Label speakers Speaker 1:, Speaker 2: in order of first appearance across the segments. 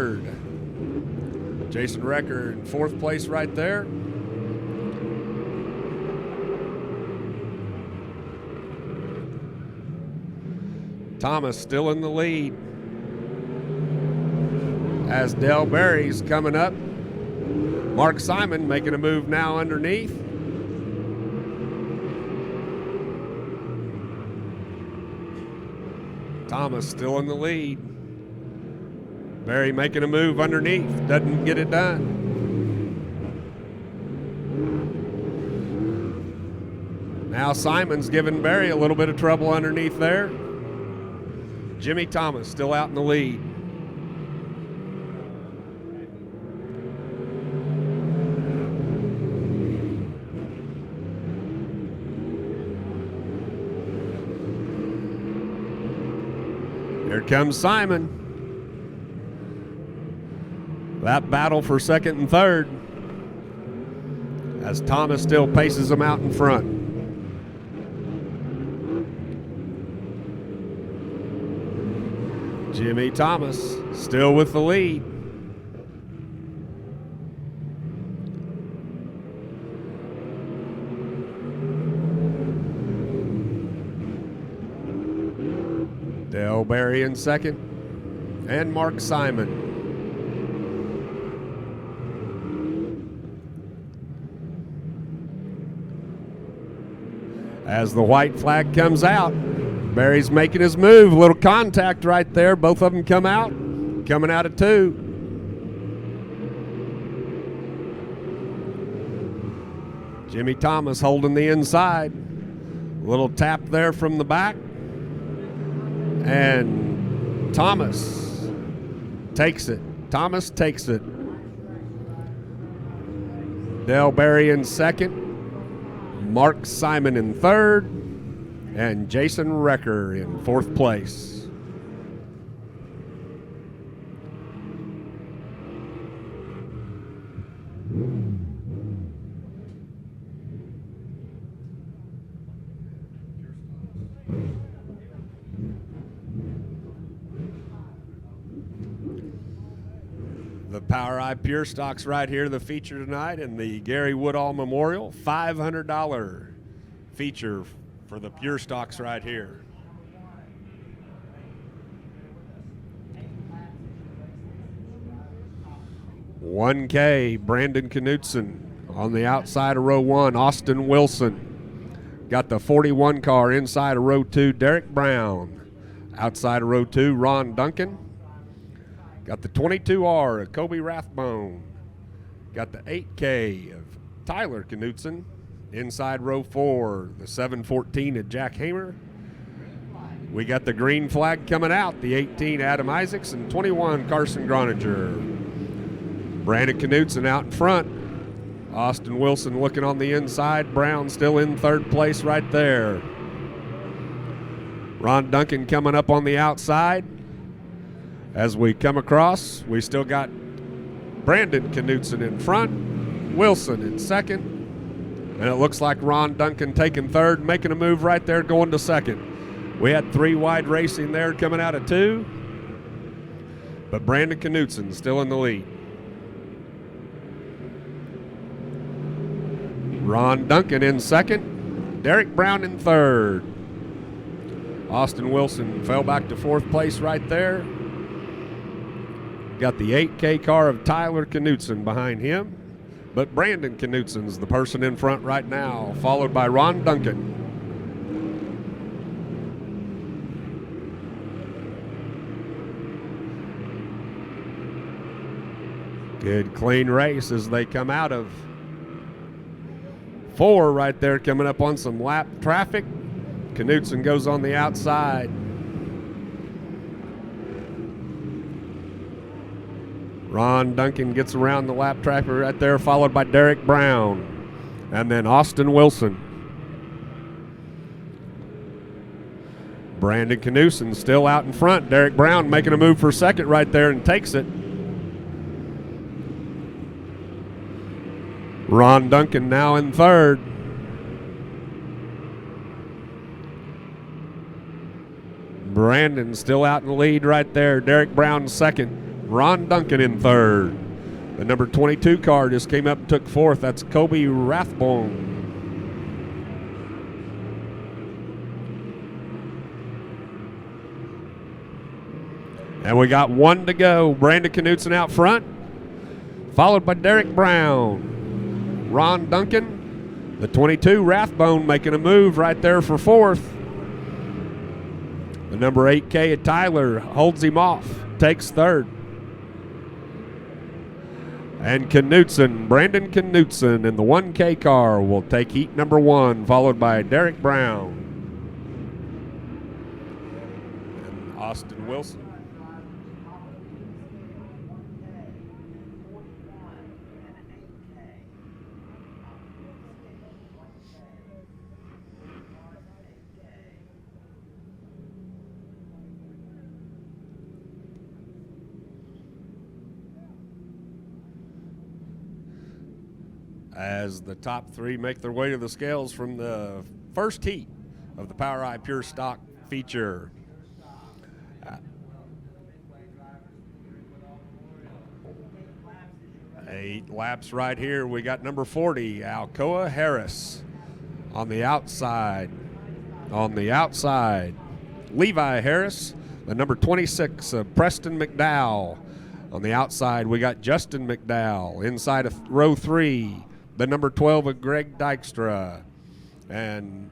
Speaker 1: third. Jason Recker in fourth place right there. Thomas still in the lead. As Dale Berry's coming up. Mark Simon making a move now underneath. Thomas still in the lead. Berry making a move underneath. Doesn't get it done. Now Simon's giving Berry a little bit of trouble underneath there. Jimmy Thomas still out in the lead. Here comes Simon. That battle for second and third as Thomas still paces him out in front. Jimmy Thomas still with the lead. Dale Berry in second, and Mark Simon. As the white flag comes out, Berry's making his move. A little contact right there. Both of them come out. Coming out of two. Jimmy Thomas holding the inside. A little tap there from the back. And Thomas takes it. Thomas takes it. Dale Berry in second. Mark Simon in third. And Jason Recker in fourth place. The Power Eye Pure Stocks right here, the feature tonight in the Gary Woodall Memorial. $500 feature for the Pure Stocks right here. $1K, Brandon Knutson on the outside of row one. Austin Wilson got the 41 car inside of row two. Derek Brown outside of row two. Ron Duncan got the 22R of Kobe Rathbone. Got the 8K of Tyler Knutson. Inside row four, the 714 of Jack Hamer. We got the green flag coming out, the 18 Adam Isaacs and 21 Carson Groninger. Brandon Knutson out in front. Austin Wilson looking on the inside. Brown still in third place right there. Ron Duncan coming up on the outside. As we come across, we still got Brandon Knutson in front, Wilson in second. And it looks like Ron Duncan taking third, making a move right there, going to second. We had three wide racing there coming out of two. But Brandon Knutson still in the lead. Ron Duncan in second. Derek Brown in third. Austin Wilson fell back to fourth place right there. Got the 8K car of Tyler Knutson behind him. But Brandon Knutson's the person in front right now, followed by Ron Duncan. Good clean race as they come out of four right there, coming up on some lap traffic. Knutson goes on the outside. Ron Duncan gets around the lap traffic right there, followed by Derek Brown. And then Austin Wilson. Brandon Knutson still out in front. Derek Brown making a move for second right there and takes it. Ron Duncan now in third. Brandon still out in the lead right there. Derek Brown second. Ron Duncan in third. The number 22 car just came up and took fourth. That's Kobe Rathbone. And we got one to go. Brandon Knutson out front, followed by Derek Brown. Ron Duncan, the 22 Rathbone, making a move right there for fourth. The number 8K at Tyler holds him off, takes third. And Knutson, Brandon Knutson in the 1K car will take heat number one, followed by Derek Brown. And Austin Wilson. As the top three make their way to the scales from the first heat of the Power Eye Pure Stock feature. 8 laps right here. We got number 40, Alcoa Harris on the outside. On the outside, Levi Harris, the number 26 of Preston McDowell. On the outside, we got Justin McDowell. Inside of row 3, the number 12 of Greg Dykstra. And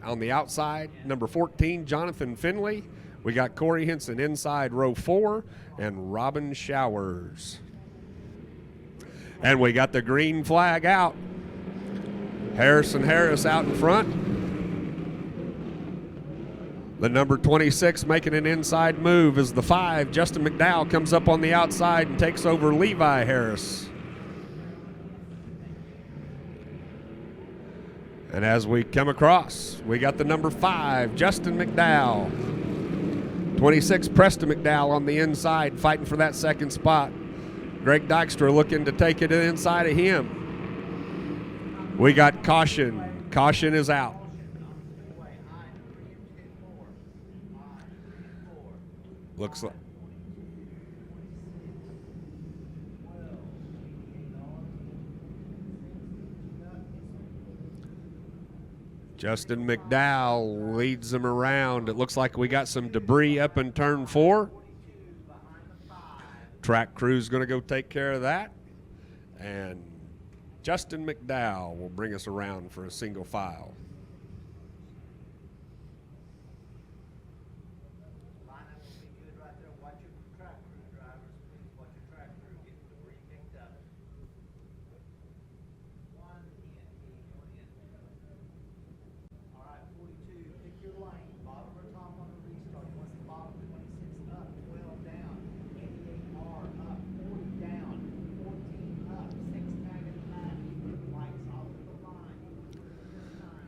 Speaker 1: on the outside, number 14, Jonathan Finley. We got Corey Henson inside row 4 and Robin Showers. And we got the green flag out. Harrison Harris out in front. The number 26 making an inside move is the 5. Justin McDowell comes up on the outside and takes over Levi Harris. And as we come across, we got the number 5, Justin McDowell. 26, Preston McDowell on the inside, fighting for that second spot. Greg Dykstra looking to take it inside of him. We got caution. Caution is out. Looks like. Justin McDowell leads them around. It looks like we got some debris up in turn 4. Track crew's going to go take care of that. And Justin McDowell will bring us around for a single file.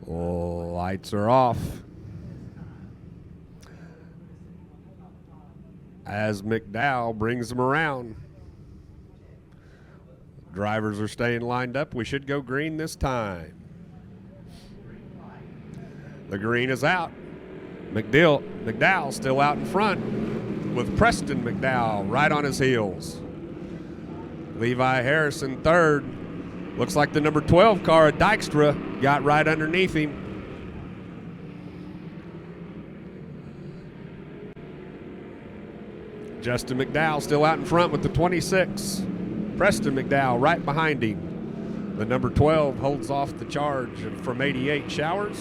Speaker 1: Lights are off. As McDowell brings them around. Drivers are staying lined up. We should go green this time. The green is out. McDowell still out in front with Preston McDowell right on his heels. Levi Harrison third. Looks like the number 12 car at Dykstra got right underneath him. Justin McDowell still out in front with the 26. Preston McDowell right behind him. The number 12 holds off the charge from 88, Showers.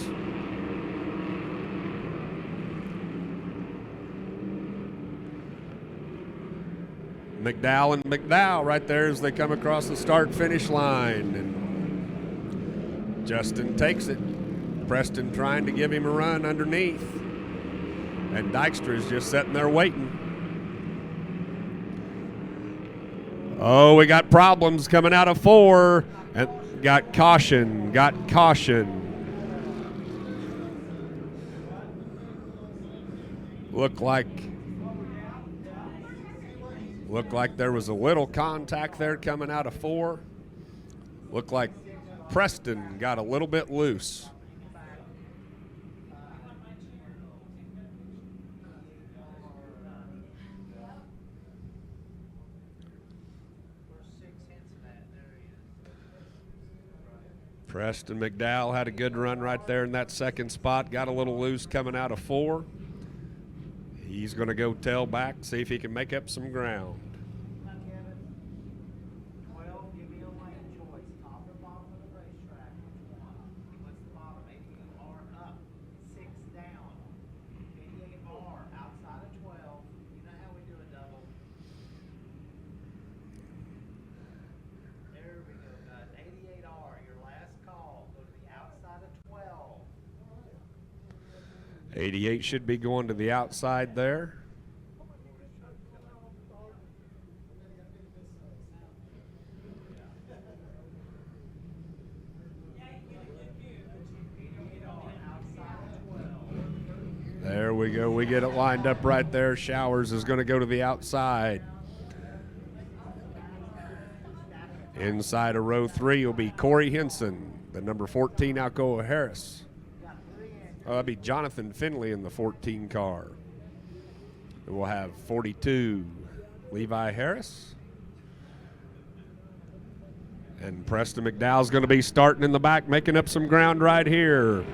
Speaker 1: McDowell and McDowell right there as they come across the start-finish line. And Justin takes it. Preston trying to give him a run underneath. And Dykstra is just sitting there waiting. Oh, we got problems coming out of 4. And got caution. Looked like there was a little contact there coming out of 4. Looked like Preston got a little bit loose. Preston McDowell had a good run right there in that second spot. Got a little loose coming out of 4. He's going to go tail back, see if he can make up some ground.
Speaker 2: There we go, guys. 88R, your last call. Go to the outside of 12.
Speaker 1: 88 should be going to the outside there. There we go. We get it lined up right there. Showers is going to go to the outside. Inside of row 3 will be Corey Henson, the number 14 Alcoa Harris. That'll be Jonathan Finley in the 14 car. And we'll have 42 Levi Harris. And Preston McDowell's going to be starting in the back, making up some ground right here.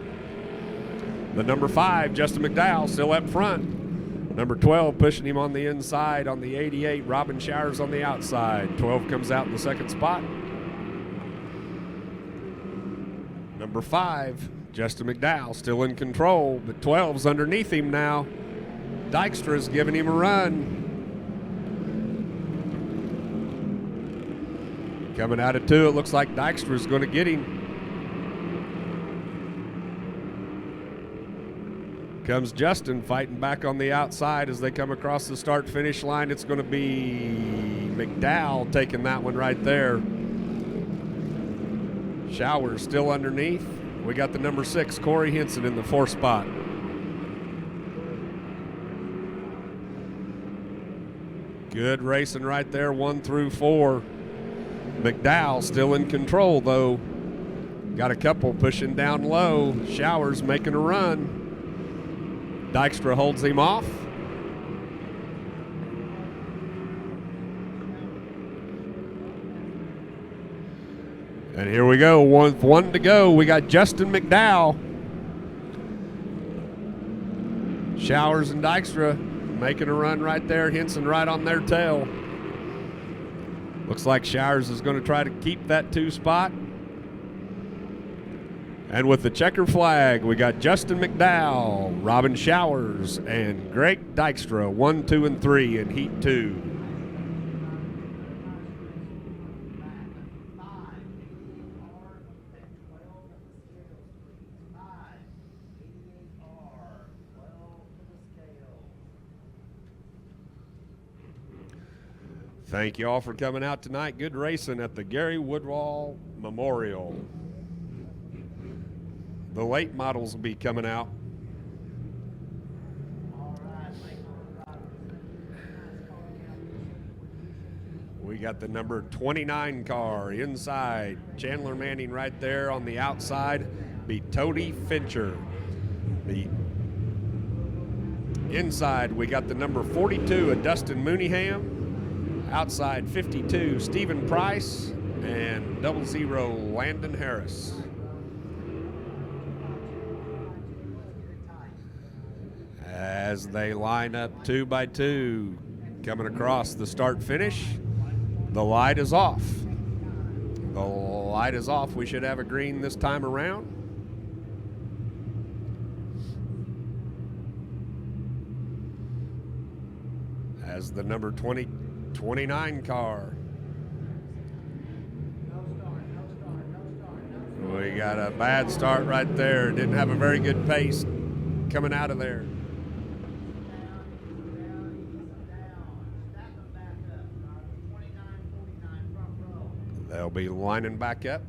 Speaker 1: The number 5, Justin McDowell, still up front. Number 12 pushing him on the inside on the 88. Robin Showers on the outside. 12 comes out in the second spot. Number 5, Justin McDowell, still in control, but 12's underneath him now. Dykstra's giving him a run. Coming out of 2, it looks like Dykstra's going to get him. Comes Justin fighting back on the outside as they come across the start-finish line. It's going to be McDowell taking that one right there. Showers still underneath. We got the number 6, Corey Henson, in the 4th spot. Good racing right there, 1 through 4. McDowell still in control, though. Got a couple pushing down low. Showers making a run. Dykstra holds him off. And here we go, one to go. We got Justin McDowell. Showers and Dykstra making a run right there. Henson right on their tail. Looks like Showers is going to try to keep that 2 spot. And with the checker flag, we got Justin McDowell, Robin Showers, and Greg Dykstra, 1, 2, and 3 in Heat 2. Thank you all for coming out tonight. Good racing at the Gary Woodall Memorial. The late models will be coming out. We got the number 29 car inside. Chandler Manning right there on the outside. Be Tody Fincher. The inside, we got the number 42 of Dustin Mooneyham. Outside 52, Stephen Price. And 00 Landon Harris. As they line up 2 by 2, coming across the start-finish, the light is off. The light is off. We should have a green this time around. As the number 29 car. We got a bad start right there. Didn't have a very good pace coming out of there. They'll be lining back up.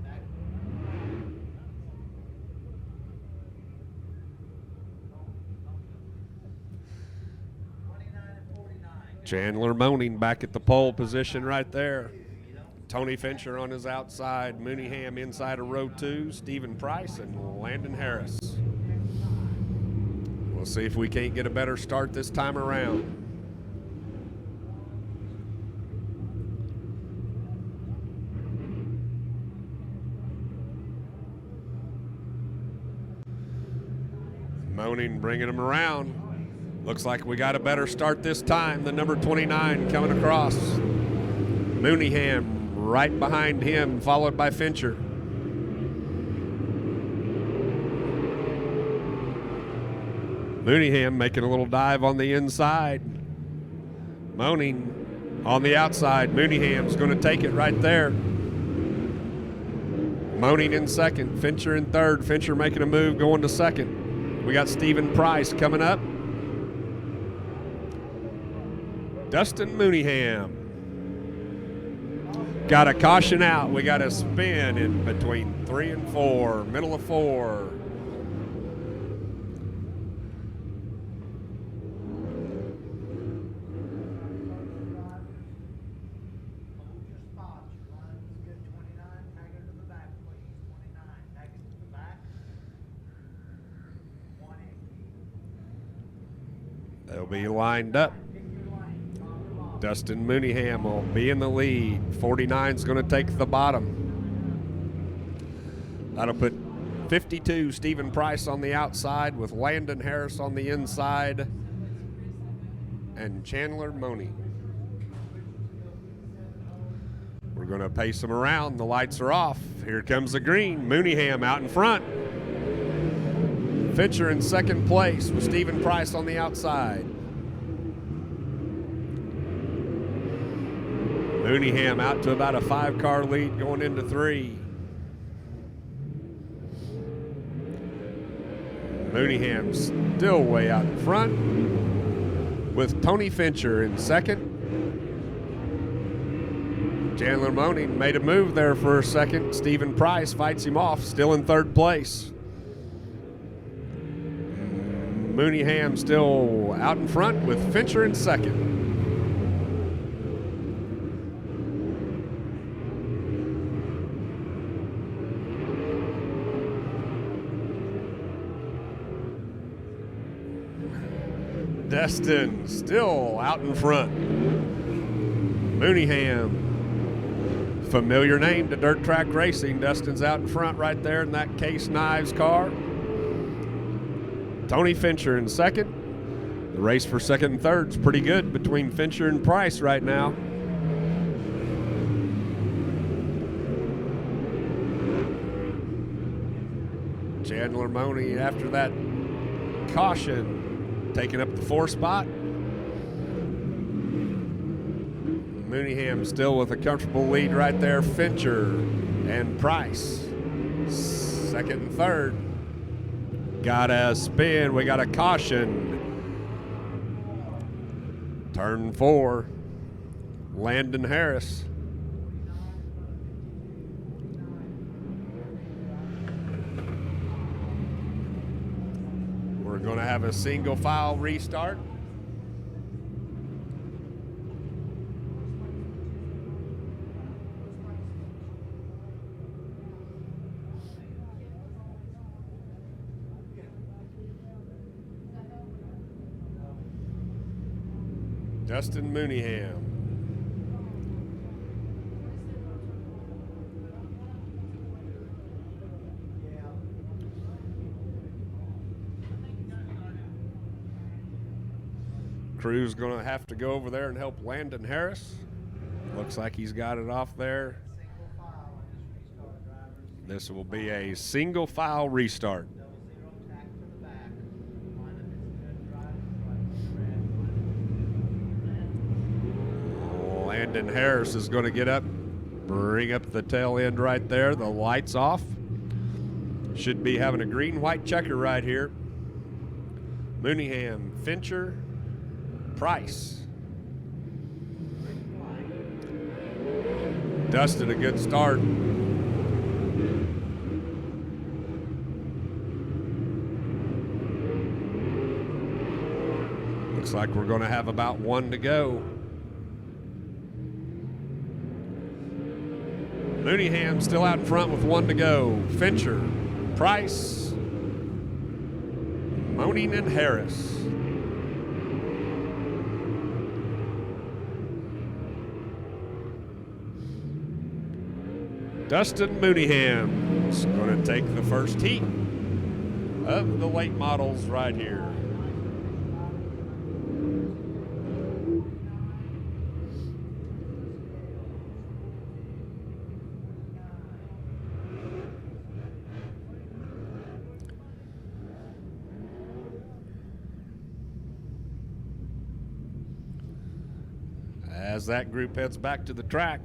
Speaker 1: Chandler Moaning back at the pole position right there. Tony Fincher on his outside. Mooneyham inside of row 2. Stephen Price and Landon Harris. We'll see if we can't get a better start this time around. Moaning, bringing him around. Looks like we got a better start this time. The number 29 coming across. Mooneyham right behind him, followed by Fincher. Mooneyham making a little dive on the inside. Moaning on the outside. Mooneyham's going to take it right there. Moaning in second. Fincher in third. Fincher making a move, going to second. We got Stephen Price coming up. Dustin Mooneyham. Got a caution out. We got a spin in between 3 and 4. Middle of 4. They'll be lined up. Dustin Mooneyham will be in the lead. 49's going to take the bottom. That'll put 52 Stephen Price on the outside with Landon Harris on the inside and Chandler Money. We're going to pace them around. The lights are off. Here comes the green. Mooneyham out in front. Fincher in second place with Stephen Price on the outside. Mooneyham out to about a 5-car lead going into 3. Mooneyham still way out in front with Tony Fincher in second. Chandler Moaning made a move there for a second. Stephen Price fights him off, still in third place. Mooneyham still out in front with Fincher in second. Destin still out in front. Mooneyham, familiar name to dirt track racing. Destin's out in front right there in that Case Knives car. Tony Fincher in second. The race for second and third is pretty good between Fincher and Price right now. Chandler Money after that caution taking up the 4 spot. Mooneyham still with a comfortable lead right there. Fincher and Price second and third. Got a spin. We got a caution. Turn 4. Landon Harris. We're going to have a single file restart. Dustin Mooneyham. Crew's going to have to go over there and help Landon Harris. Looks like he's got it off there. This will be a single file restart. Landon Harris is going to get up, bring up the tail end right there. The lights off. Should be having a green-white checker right here. Mooneyham, Fincher, Price. Dustin, a good start. Looks like we're going to have about 1 to go. Mooneyham still out in front with 1 to go. Fincher, Price, Moaning, and Harris. Dustin Mooneyham is going to take the first heat. of the late models right here. As that group heads back to the track,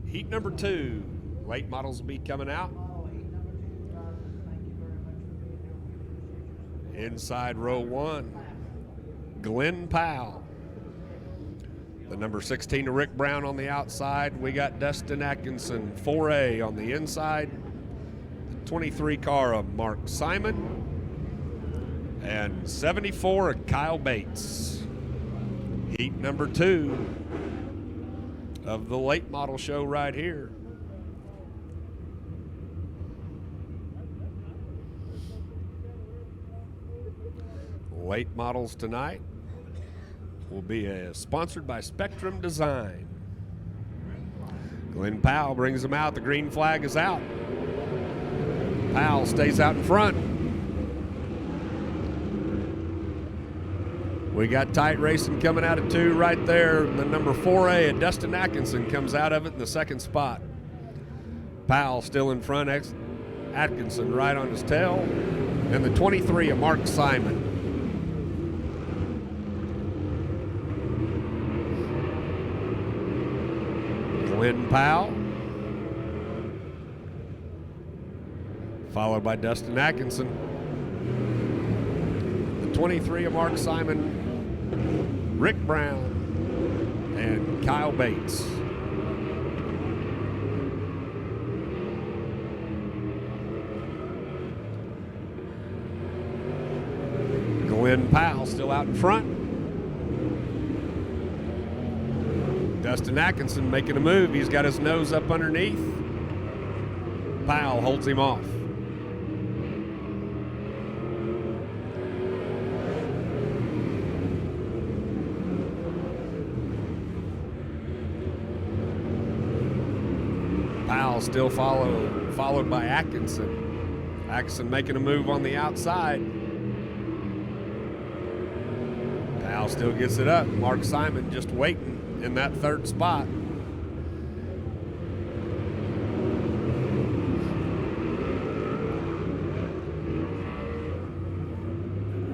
Speaker 1: heat number 2, late models will be coming out. Inside row 1, Glenn Powell. The number 16 to Rick Brown on the outside. We got Dustin Atkinson, 4A on the inside. The 23 car of Mark Simon. And 74 of Kyle Bates. Heat number 2 of the late model show right here. Late models tonight will be sponsored by Spectrum Design. Glenn Powell brings them out. The green flag is out. Powell stays out in front. We got tight racing coming out of 2 right there. The number 4A, Dustin Atkinson, comes out of it in the second spot. Powell still in front, Atkinson right on his tail. And the 23 of Mark Simon. Glenn Powell, followed by Dustin Atkinson. The 23 of Mark Simon, Rick Brown, and Kyle Bates. Glenn Powell still out in front. Dustin Atkinson making a move. He's got his nose up underneath. Powell holds him off. Powell still followed by Atkinson. Atkinson making a move on the outside. Powell still gets it up. Mark Simon just waiting in that third spot.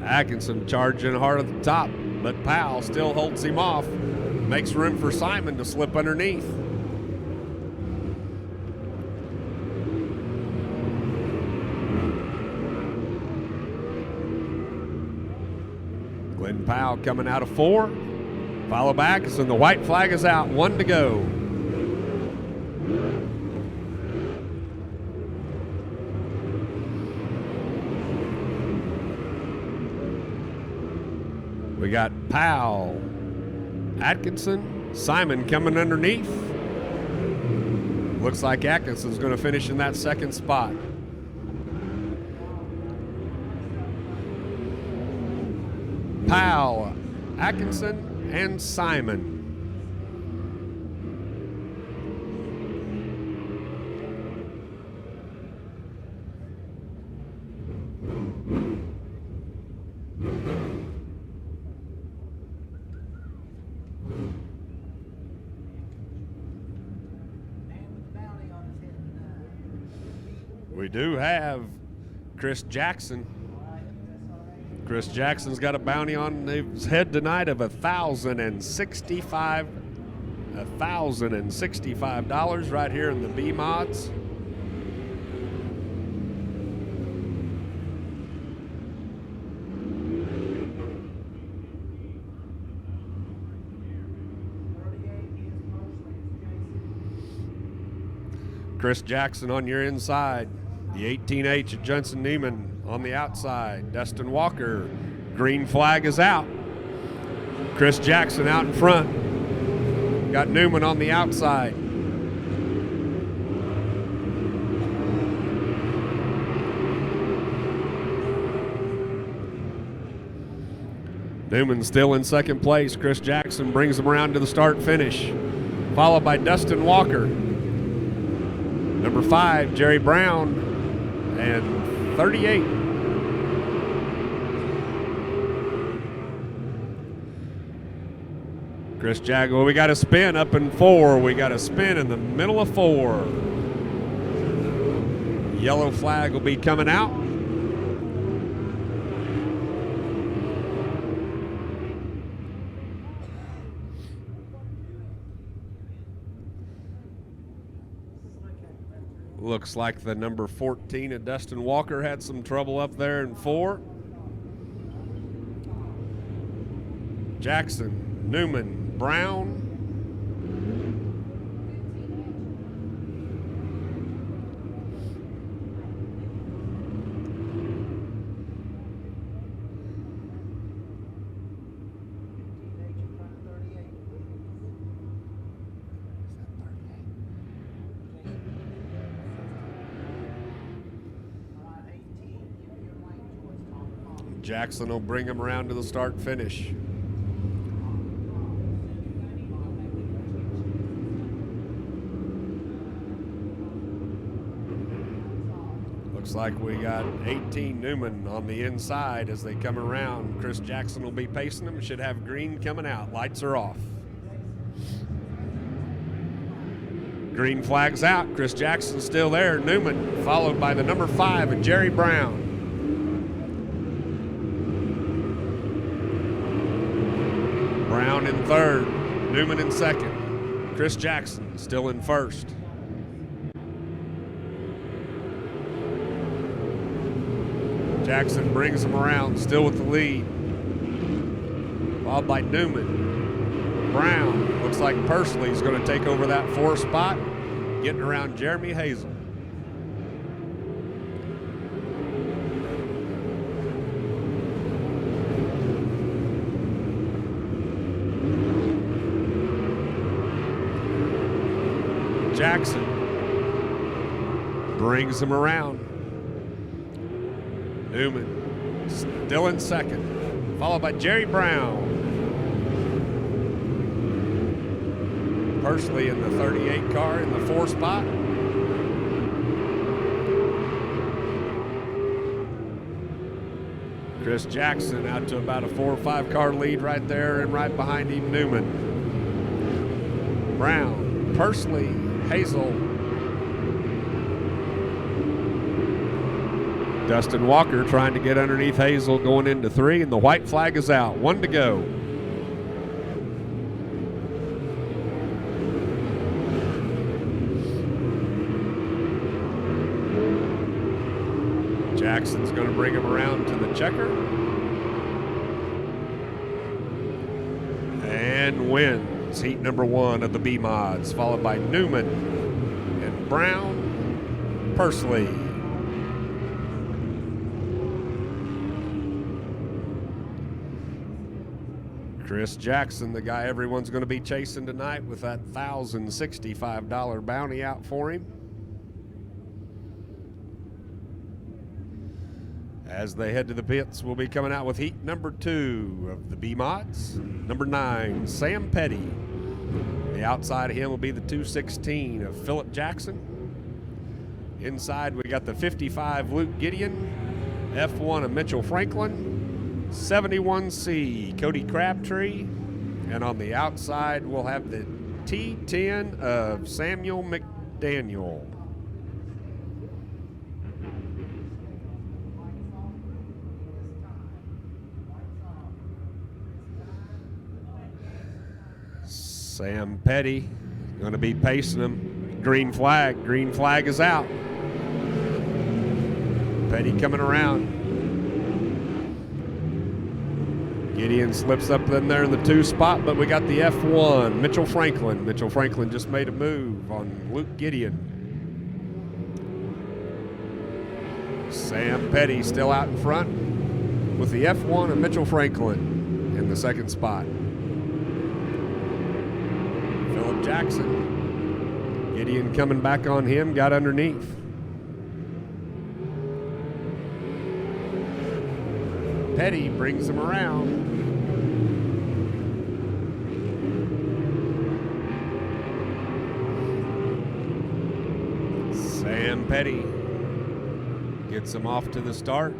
Speaker 1: Atkinson charging hard at the top, but Powell still holds him off. Makes room for Simon to slip underneath. Glenn Powell coming out of 4. Follow back, and the white flag is out. 1 to go. We got Powell, Atkinson, Simon coming underneath. Looks like Atkinson's going to finish in that second spot. Powell, Atkinson, and Simon. We do have Chris Jackson. Chris Jackson's got a bounty on his head tonight of $1,065 right here in the B mods. Chris Jackson on your inside. The 18H of Jensen Neiman on the outside. Dustin Walker. Green flag is out. Chris Jackson out in front. Got Newman on the outside. Newman still in second place. Chris Jackson brings him around to the start finish. Followed by Dustin Walker. Number 5, Jerry Brown. And 38, Chris Jackson, we got a spin up in 4. We got a spin in the middle of 4. Yellow flag will be coming out. Looks like the number 14 of Dustin Walker had some trouble up there in 4. Jackson, Newman, Brown. Jackson will bring him around to the start finish. Looks like we got 18 Newman on the inside as they come around. Chris Jackson will be pacing them. Should have green coming out. Lights are off. Green flag's out. Chris Jackson's still there. Newman followed by the number 5 and Jerry Brown. Brown in 3rd, Newman in 2nd. Chris Jackson still in 1st. Jackson brings him around, still with the lead. Followed by Newman. Brown, looks like Pursley's going to take over that 4 spot, getting around Jeremy Hazel. Jackson brings him around. Newman still in 2nd, followed by Jerry Brown. Pursley in the 38 car in the 4 spot. Chris Jackson out to about a 4 or 5 car lead right there, and right behind him Newman. Brown, Pursley, Hazel. Dustin Walker trying to get underneath Hazel going into 3, and the white flag is out. 1 to go. Jackson's going to bring him around to the checker. And wins heat number 1 of the B mods, followed by Newman and Brown, Pursley. Chris Jackson, the guy everyone's going to be chasing tonight with that $1,065 bounty out for him. As they head to the pits, we'll be coming out with heat number 2 of the B mods. Number 9, Sam Petty. The outside of him will be the 216 of Philip Jackson. Inside, we got the 55 Luke Gideon, F1 of Mitchell Franklin, 71C Cody Crabtree, and on the outside, we'll have the T10 of Samuel McDaniel. Sam Petty going to be pacing him. Green flag is out. Petty coming around. Gideon slips up in there in the 2 spot, but we got the F1, Mitchell Franklin. Mitchell Franklin just made a move on Luke Gideon. Sam Petty still out in front with the F1 and Mitchell Franklin in the 2nd spot. Philip Jackson. Gideon coming back on him, got underneath. Petty brings him around. Sam Petty gets him off to the start.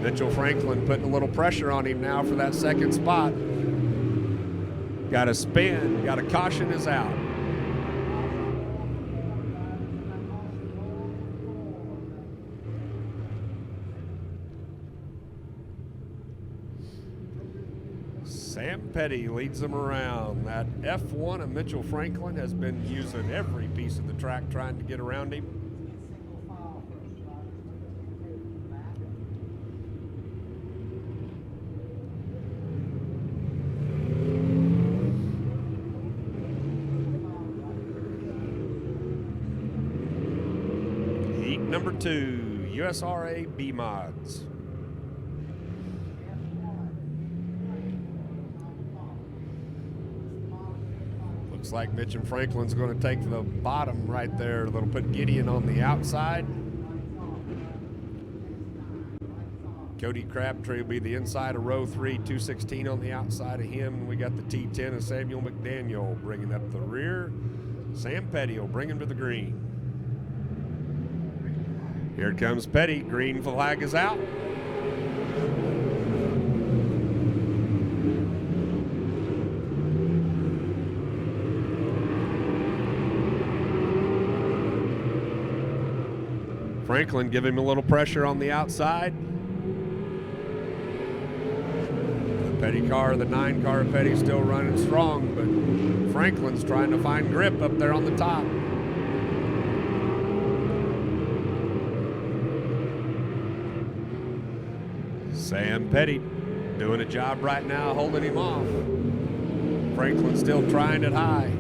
Speaker 1: Mitchell Franklin putting a little pressure on him now for that 2nd spot. Got a spin, got a caution is out. Sam Petty leads them around. That F1 of Mitchell Franklin has been using every piece of the track trying to get around him. Heat number 2, USRA B Mods. Looks like Mitch and Franklin's going to take the bottom right there. They'll put Gideon on the outside. Cody Crabtree will be the inside of row 3, 216 on the outside of him. We got the T10 of Samuel McDaniel bringing up the rear. Sam Petty will bring him to the green. Here comes Petty. Green flag is out. Franklin give him a little pressure on the outside. The Petty car, the 9 car of Petty still running strong, but Franklin's trying to find grip up there on the top. Sam Petty doing a job right now holding him off. Franklin still trying it high.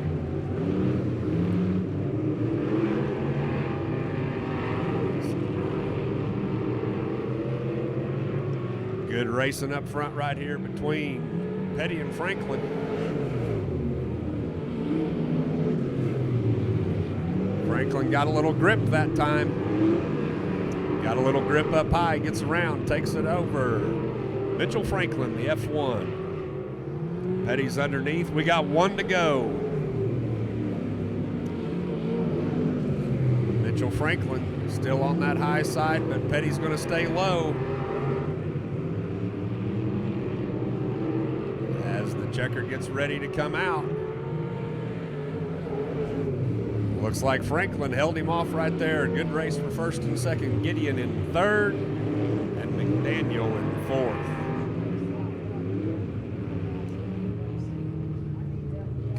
Speaker 1: Good racing up front right here between Petty and Franklin. Franklin got a little grip that time. Got a little grip up high, gets around, takes it over. Mitchell Franklin, the F1. Petty's underneath. We got 1 to go. Mitchell Franklin still on that high side, but Petty's going to stay low. Checker gets ready to come out. Looks like Franklin held him off right there. Good race for first and second. Gideon in third and McDaniel in fourth.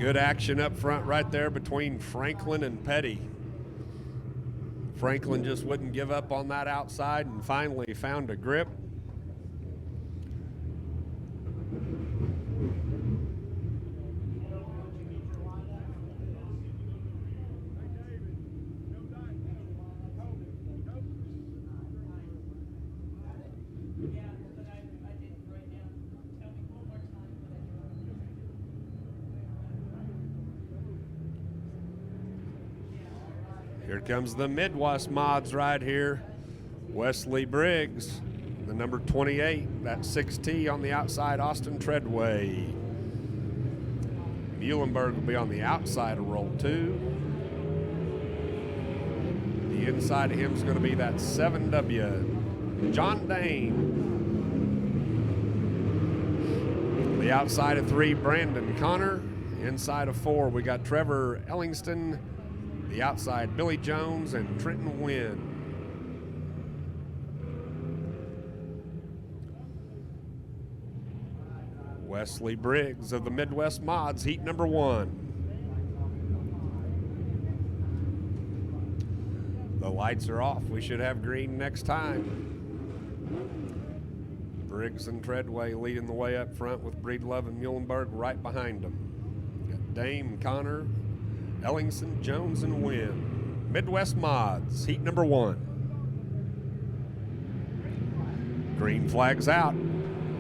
Speaker 1: Good action up front right there between Franklin and Petty. Franklin just wouldn't give up on that outside and finally found a grip. Here comes the Midwest Mods right here. Wesley Briggs, the number 28, that 6T on the outside, Austin Treadway. Muhlenberg will be on the outside of roll 2. The inside of him is going to be that 7W, John Dane. The outside of 3, Brandon Connor. Inside of 4, we got Trevor Ellingston. The outside, Billy Jones and Trenton Wynn. Wesley Briggs of the Midwest Mods, heat number 1. The lights are off. We should have green next time. Briggs and Treadway leading the way up front with Breedlove and Muhlenberg right behind them. Got Dame, Connor, Ellingson, Jones, and Wynn. Midwest Mods, heat number 1. Green flag's out.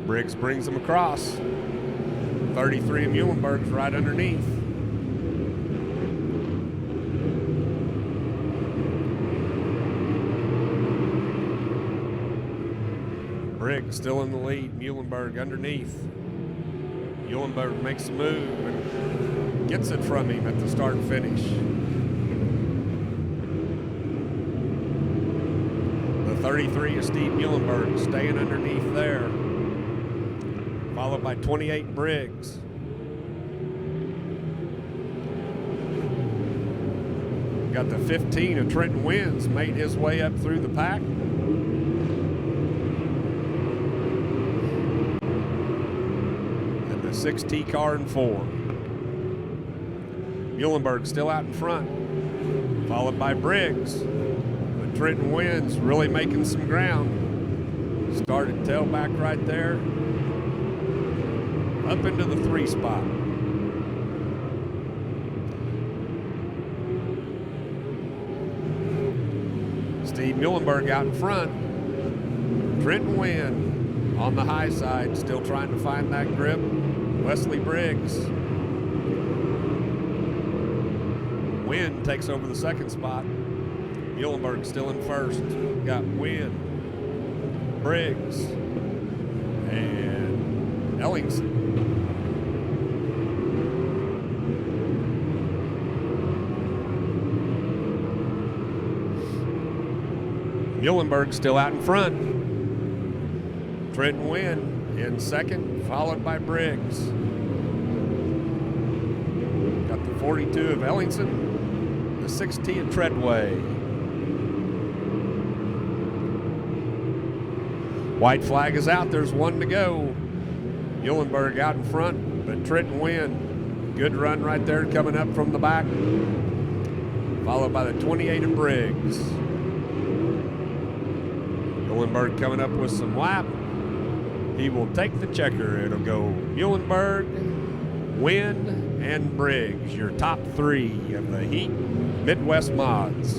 Speaker 1: Briggs brings them across. 33 of Muhlenberg's right underneath. Briggs still in the lead. Muhlenberg underneath. Muhlenberg makes a move and gets it from him at the start and finish. The 33 of Steve Muhlenberg staying underneath there. Followed by 28 Briggs. Got the 15 of Trenton Wins, made his way up through the pack. And the 6T car in 4. Muhlenberg still out in front, followed by Briggs. But Trenton Wins really making some ground. Started tailback right there, up into the 3 spot. Steve Muhlenberg out in front. Trenton Wynn on the high side, still trying to find that grip. Wesley Briggs. Wynn takes over the 2nd spot. Muhlenberg still in 1st. Got Wynn, Briggs, and Ellingson. Muhlenberg still out in front. Trenton Wynn in 2nd, followed by Briggs. Got the 42 of Ellingson, the 6T of Treadway. White flag is out, there's 1 to go. Muhlenberg out in front, but Trenton Wynn, good run right there coming up from the back. Followed by the 28 of Briggs. Muhlenberg coming up with some lap. He will take the checker. It'll go Muhlenberg, Wynn, and Briggs, your top 3 of the Heat Midwest Mods.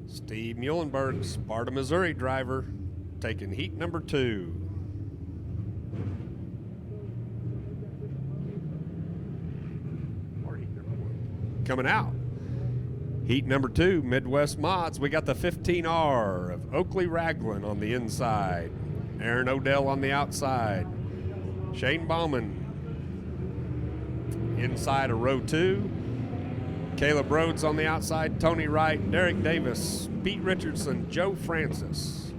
Speaker 1: Steve Muhlenberg, Sparta, Missouri driver, taking heat number 2. Or heat number 1. Coming out. Heat number 2, Midwest Mods. We got the 15R of Oakley Ragland on the inside. Aaron Odell on the outside. Shane Bauman inside of row 2. Caleb Rhodes on the outside, Tony Wright, Derek Davis, Pete Richardson, Joe Francis.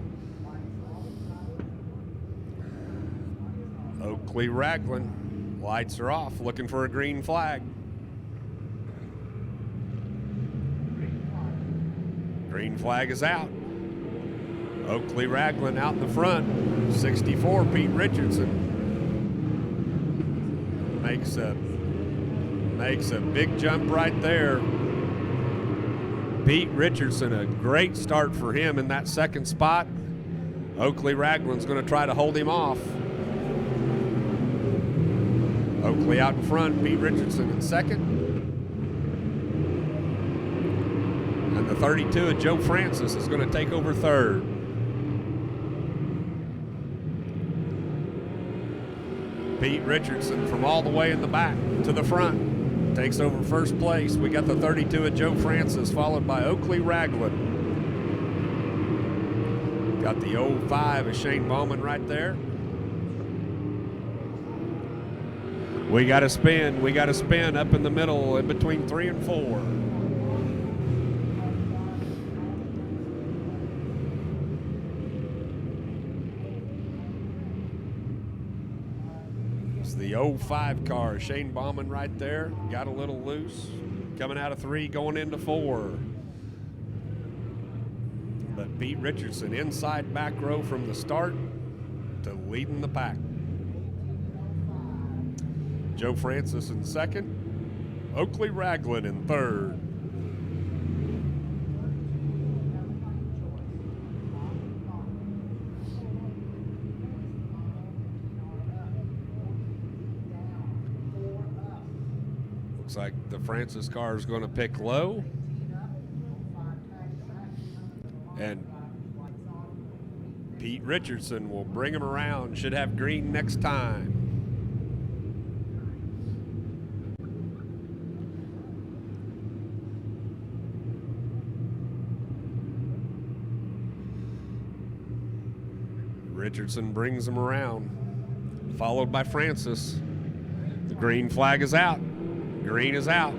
Speaker 1: Oakley Ragland, lights are off, looking for a green flag. Green flag is out. Oakley Ragland out in the front. 64, Pete Richardson. Makes a big jump right there. Pete Richardson, a great start for him in that 2nd spot. Oakley Ragland's going to try to hold him off. Oakley out in front, Pete Richardson in 2nd. And the 32 of Joe Francis is going to take over 3rd. Pete Richardson from all the way in the back to the front takes over 1st place. We got the 32 of Joe Francis, followed by Oakley Ragland. Got the 05 of Shane Bauman right there. We got to spin up in the middle in between 3 and 4. The 05 car, Shane Bauman right there, got a little loose, coming out of 3, going into 4. But Pete Richardson inside back row from the start to leading the pack. Joe Francis in 2nd, Oakley Ragland in 3rd. Looks like the Francis car is going to pick low. And Pete Richardson will bring him around. Should have green next time. Richardson brings him around, followed by Francis. The green flag is out. Green is out.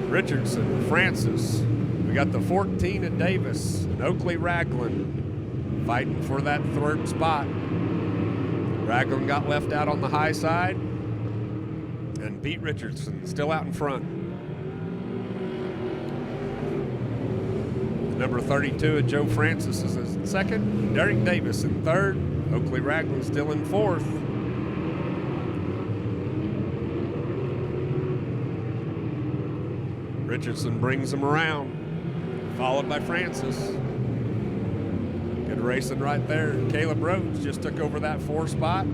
Speaker 1: Richardson, Francis. We got the 14 of Davis and Oakley Ragland fighting for that third spot. Ragland got left out on the high side, and Pete Richardson still out in front. Number 32 of Joe Francis is in second. Derek Davis in third. Oakley Ragland still in fourth. Richardson brings him around, followed by Francis. Good racing right there. Caleb Rhodes just took over that 4 spot,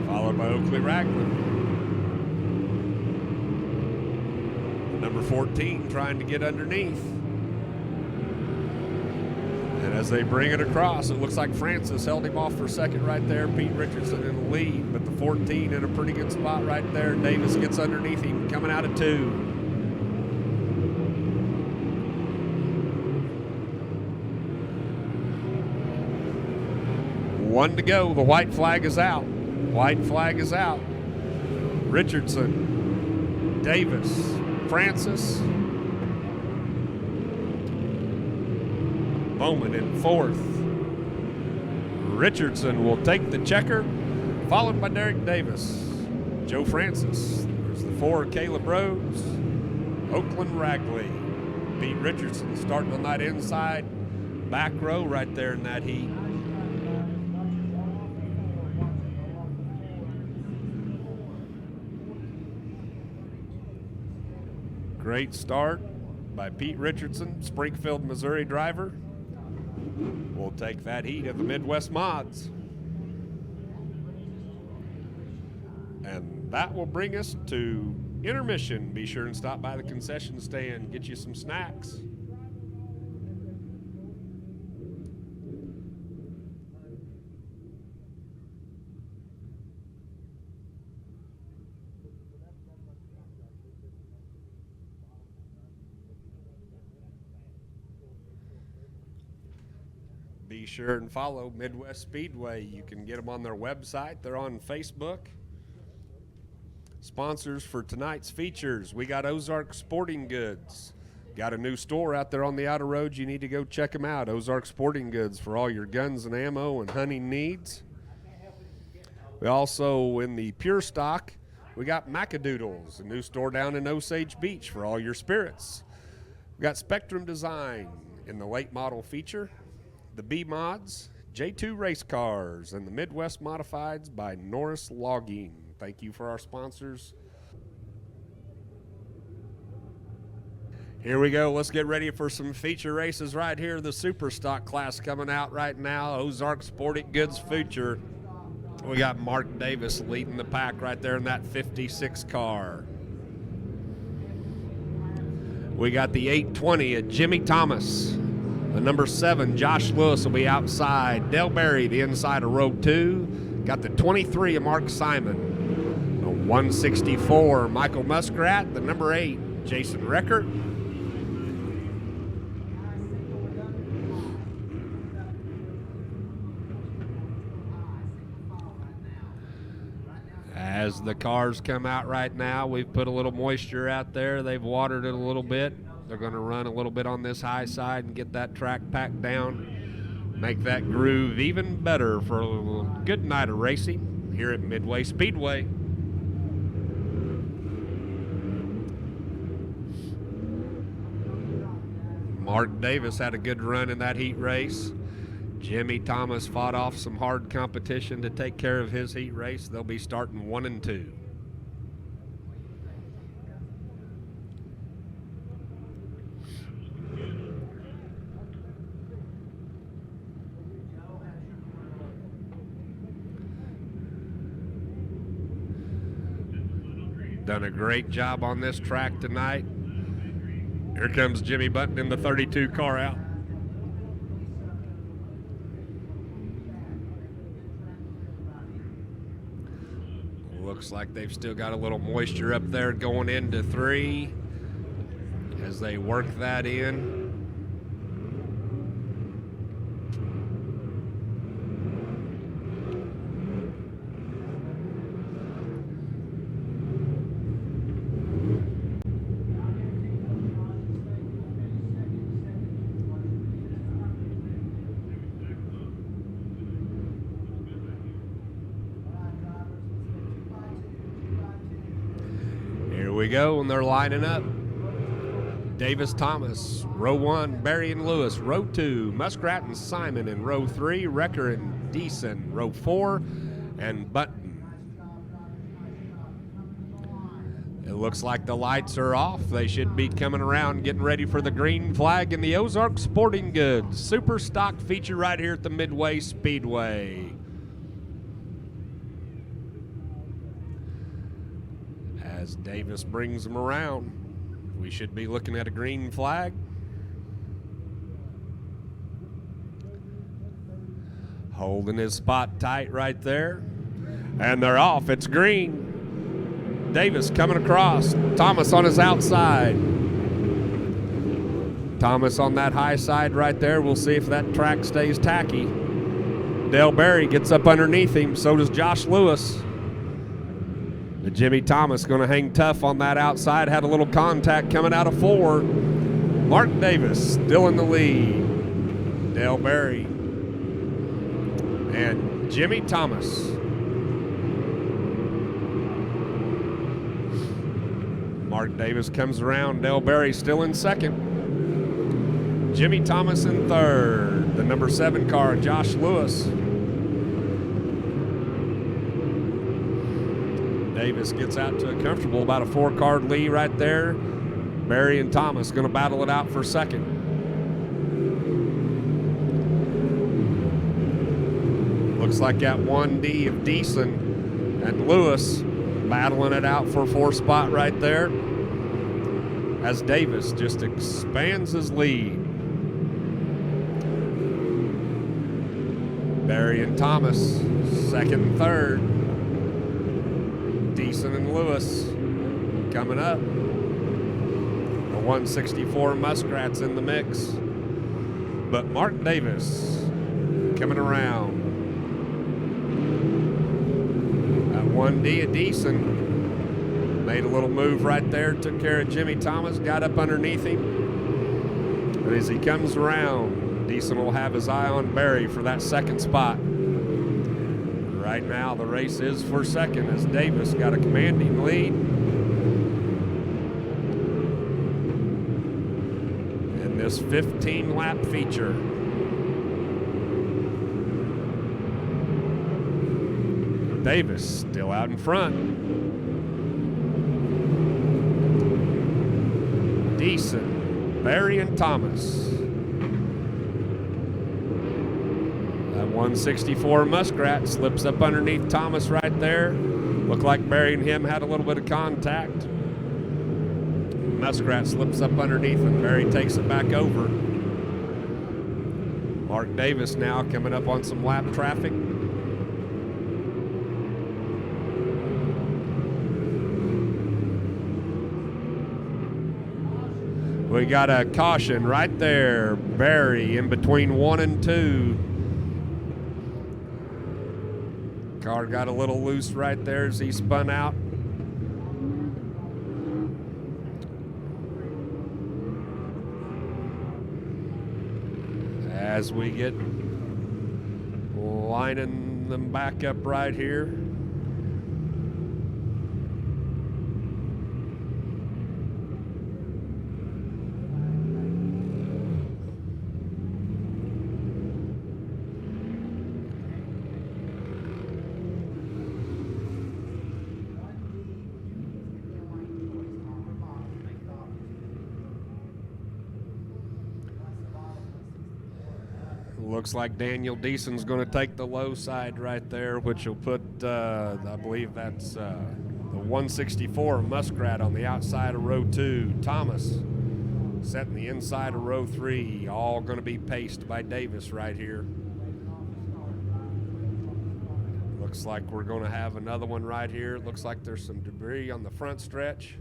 Speaker 1: followed by Oakley Ragland. Number 14 trying to get underneath. And as they bring it across, it looks like Francis held him off for second right there. Pete Richardson in the lead, but the 14 in a pretty good spot right there. Davis gets underneath him, coming out of 2. One to go. The white flag is out. White flag is out. Richardson, Davis, Francis. Bowman in fourth. Richardson will take the checker, followed by Derek Davis. Joe Francis. There's the 4, Caleb Rhodes. Oakland Ragley. Pete Richardson starting on that inside back row right there in that heat. Great start by Pete Richardson, Springfield, Missouri driver. We'll take that heat of the Midwest Mods. And that will bring us to intermission. Be sure and stop by the concession stand, get you some snacks. Be sure and follow Midwest Speedway. You can get them on their website. They're on Facebook. Sponsors for tonight's features. We got Ozark Sporting Goods. Got a new store out there on the outer road. You need to go check them out. Ozark Sporting Goods for all your guns and ammo and hunting needs. We also, in the pure stock, we got Macadoodles, a new store down in Osage Beach for all your spirits. We got Spectrum Design in the late model feature. The B-Mods, J2 Race Cars, and the Midwest Modifieds by Norris Logging. Thank you for our sponsors. Here we go. Let's get ready for some feature races right here. The Super Stock class coming out right now. Ozark Sporting Goods feature. We got Mark Davis leading the pack right there in that 56 car. We got the 820 of Jimmy Thomas. The number 7, Josh Lewis, will be outside. Dale Berry, the inside of row 2. Got the 23 of Mark Simon. The 164, Michael Muskrat. The number 8, Jason Reckert. As the cars come out right now, we've put a little moisture out there. They've watered it a little bit. They're going to run a little bit on this high side and get that track packed down, make that groove even better for a good night of racing here at Midway Speedway. Mark Davis had a good run in that heat race. Jimmy Thomas fought off some hard competition to take care of his heat race. They'll be starting 1 and 2. Done a great job on this track tonight. Here comes Jimmy Button in the 32 car out. Looks like they've still got a little moisture up there going into 3 as they work that in. we go, and they're lining up. Davis Thomas, row 1, Barry and Lewis, row 2, Muskrat and Simon in row 3, Wrecker and Deason, row 4, and Button. It looks like the lights are off. They should be coming around, getting ready for the green flag in the Ozark Sporting Goods Super Stock feature right here at the Midway Speedway. As Davis brings them around, we should be looking at a green flag. Holding his spot tight right there. And they're off. It's green. Davis coming across. Thomas on his outside. Thomas on that high side right there. We'll see if that track stays tacky. Dale Berry gets up underneath him. So does Josh Lewis. But Jimmy Thomas going to hang tough on that outside. Had a little contact coming out of 4. Mark Davis still in the lead. Dale Berry and Jimmy Thomas. Mark Davis comes around. Dale Berry still in second. Jimmy Thomas in third. The number 7 car, Josh Lewis. Davis gets out to a comfortable, about a 4-car lead right there. Berry and Thomas going to battle it out for second. Looks like that 1D of Deason and Lewis battling it out for 4th spot right there, as Davis just expands his lead. Berry and Thomas, second and third. Deason and Lewis coming up. The 164 Muskrat's in the mix. But Mark Davis coming around. That 1D of Deason made a little move right there, took care of Jimmy Thomas, got up underneath him. And as he comes around, Deason will have his eye on Berry for that 2nd spot. Right now, the race is for second as Davis got a commanding lead. In this 15-lap feature. Davis still out in front. Deason, Berry, and Thomas. That 164 Muskrat slips up underneath Thomas right there. Looked like Berry and him had a little bit of contact. Muskrat slips up underneath and Berry takes it back over. Mark Davis now coming up on some lap traffic. We got a caution right there. Berry in between 1 and 2. Car got a little loose right there as he spun out. As we get lining them back up right here. Looks like Daniel Deason's going to take the low side right there, which will put, I believe that's the 164 Muskrat on the outside of row 2. Thomas setting the inside of row 3, all going to be paced by Davis right here. Looks like we're going to have another one right here. Looks like there's some debris on the front stretch.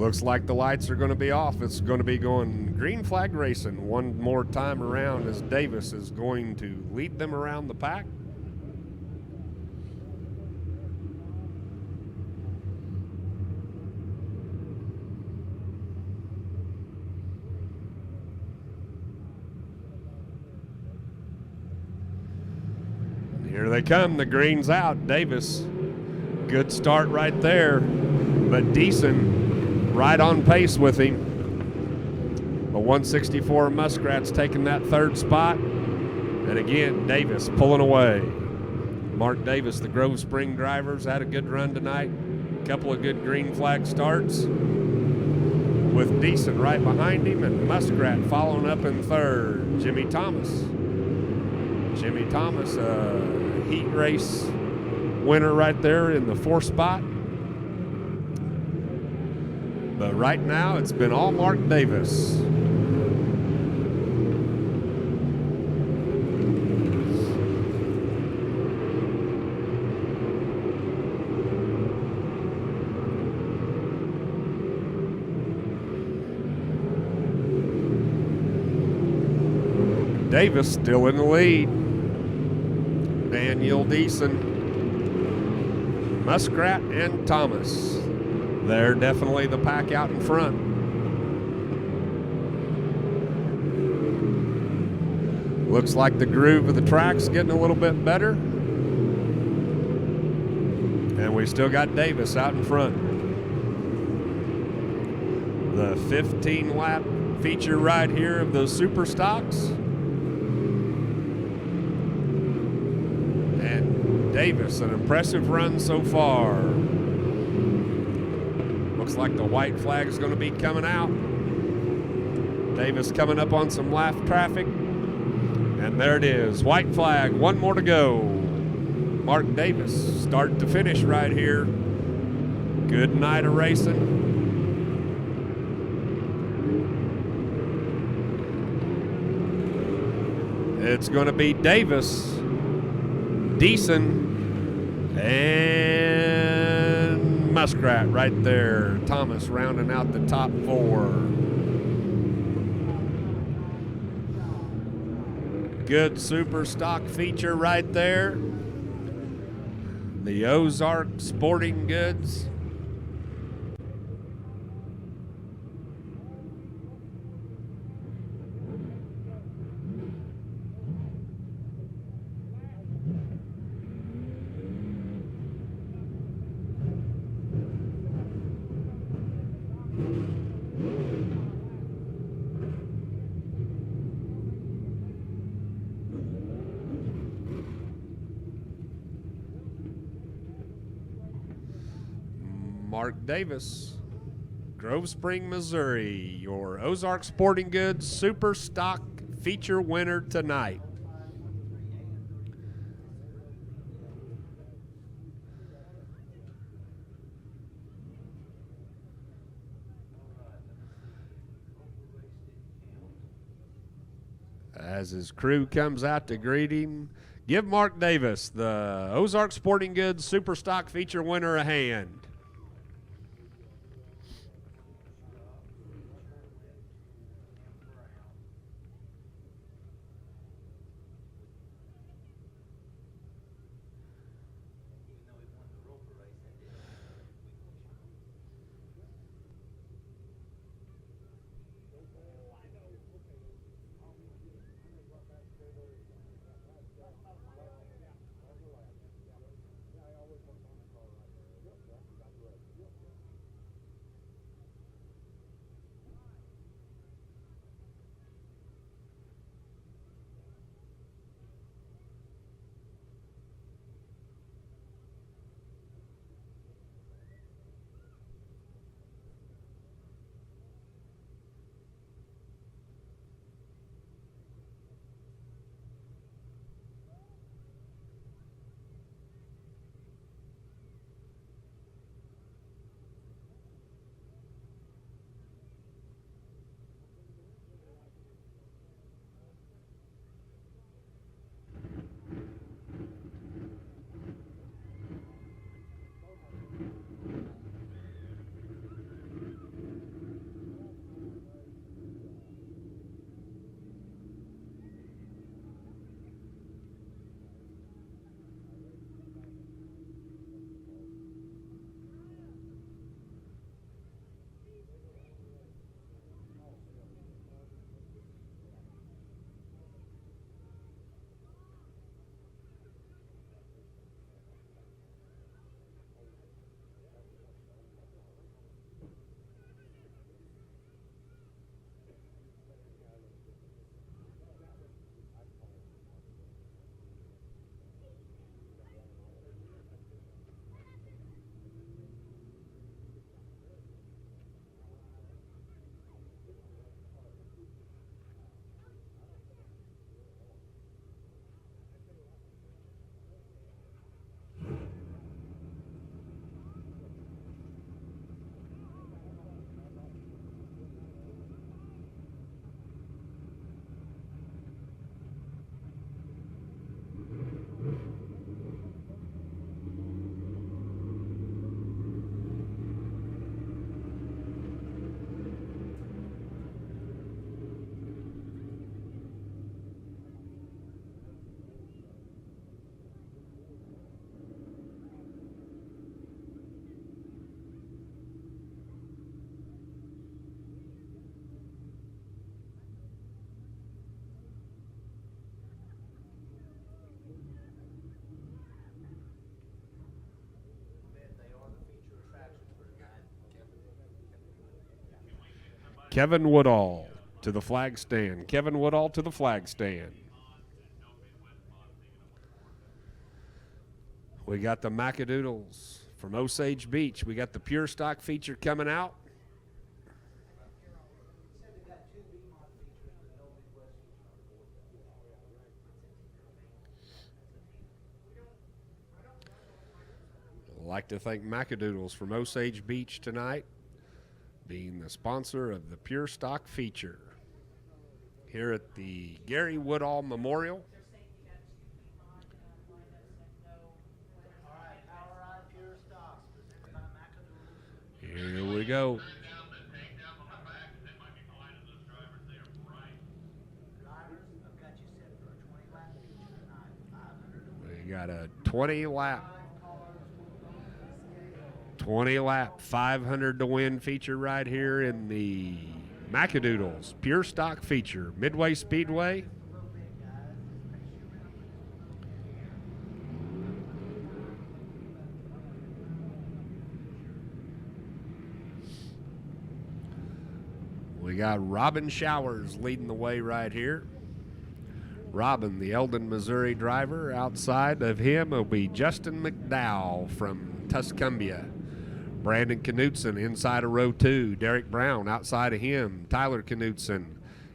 Speaker 1: Looks like the lights are going to be off. It's going to be going green flag racing one more time around as Davis is going to lead them around the pack. Here they come, the green's out. Davis, good start right there, but Deason right on pace with him. A 164 Muskrat's taking that third spot. And again, Davis pulling away. Mark Davis, the Grove Spring drivers, had a good run tonight. A couple of good green flag starts with Deason right behind him and Muskrat following up in third. Jimmy Thomas, heat race winner right there in the fourth spot. But right now, it's been all Mark Davis. Davis still in the lead. Daniel Deason, Muskrat, and Thomas. They're definitely the pack out in front. Looks like the groove of the track's getting a little bit better. And we still got Davis out in front. The 15-lap feature ride here of those super stocks. Davis, an impressive run so far. Looks like the white flag is going to be coming out. Davis coming up on some lap traffic. And there it is, white flag, one more to go. Mark Davis, start to finish right here. Good night of racing. It's going to be Davis, Deason, and Muskrat right there. Thomas rounding out the top four. Good super stock feature right there. The Ozark Sporting Goods. Mark Davis, Grove Spring, Missouri, your Ozark Sporting Goods Super Stock feature winner tonight. As his crew comes out to greet him, give Mark Davis, the Ozark Sporting Goods Super Stock feature winner, a hand. Kevin Woodall to the flag stand. Kevin Woodall to the flag stand. We got the Macadoodles from Osage Beach. We got the Pure Stock feature coming out. I'd like to thank Macadoodles from Osage Beach tonight, being the sponsor of the Pure Stock feature here at the Gary Woodall Memorial. Here we go. We got a 20 lap, 500 to win feature right here in the Macadoodles Pure Stock feature, Midway Speedway. We got Robin Showers leading the way right here. Robin, the Eldon, Missouri driver. Outside of him will be Justin McDowell from Tuscumbia. Brandon Knutson inside of row 2. Derek Brown outside of him. Tyler Knutson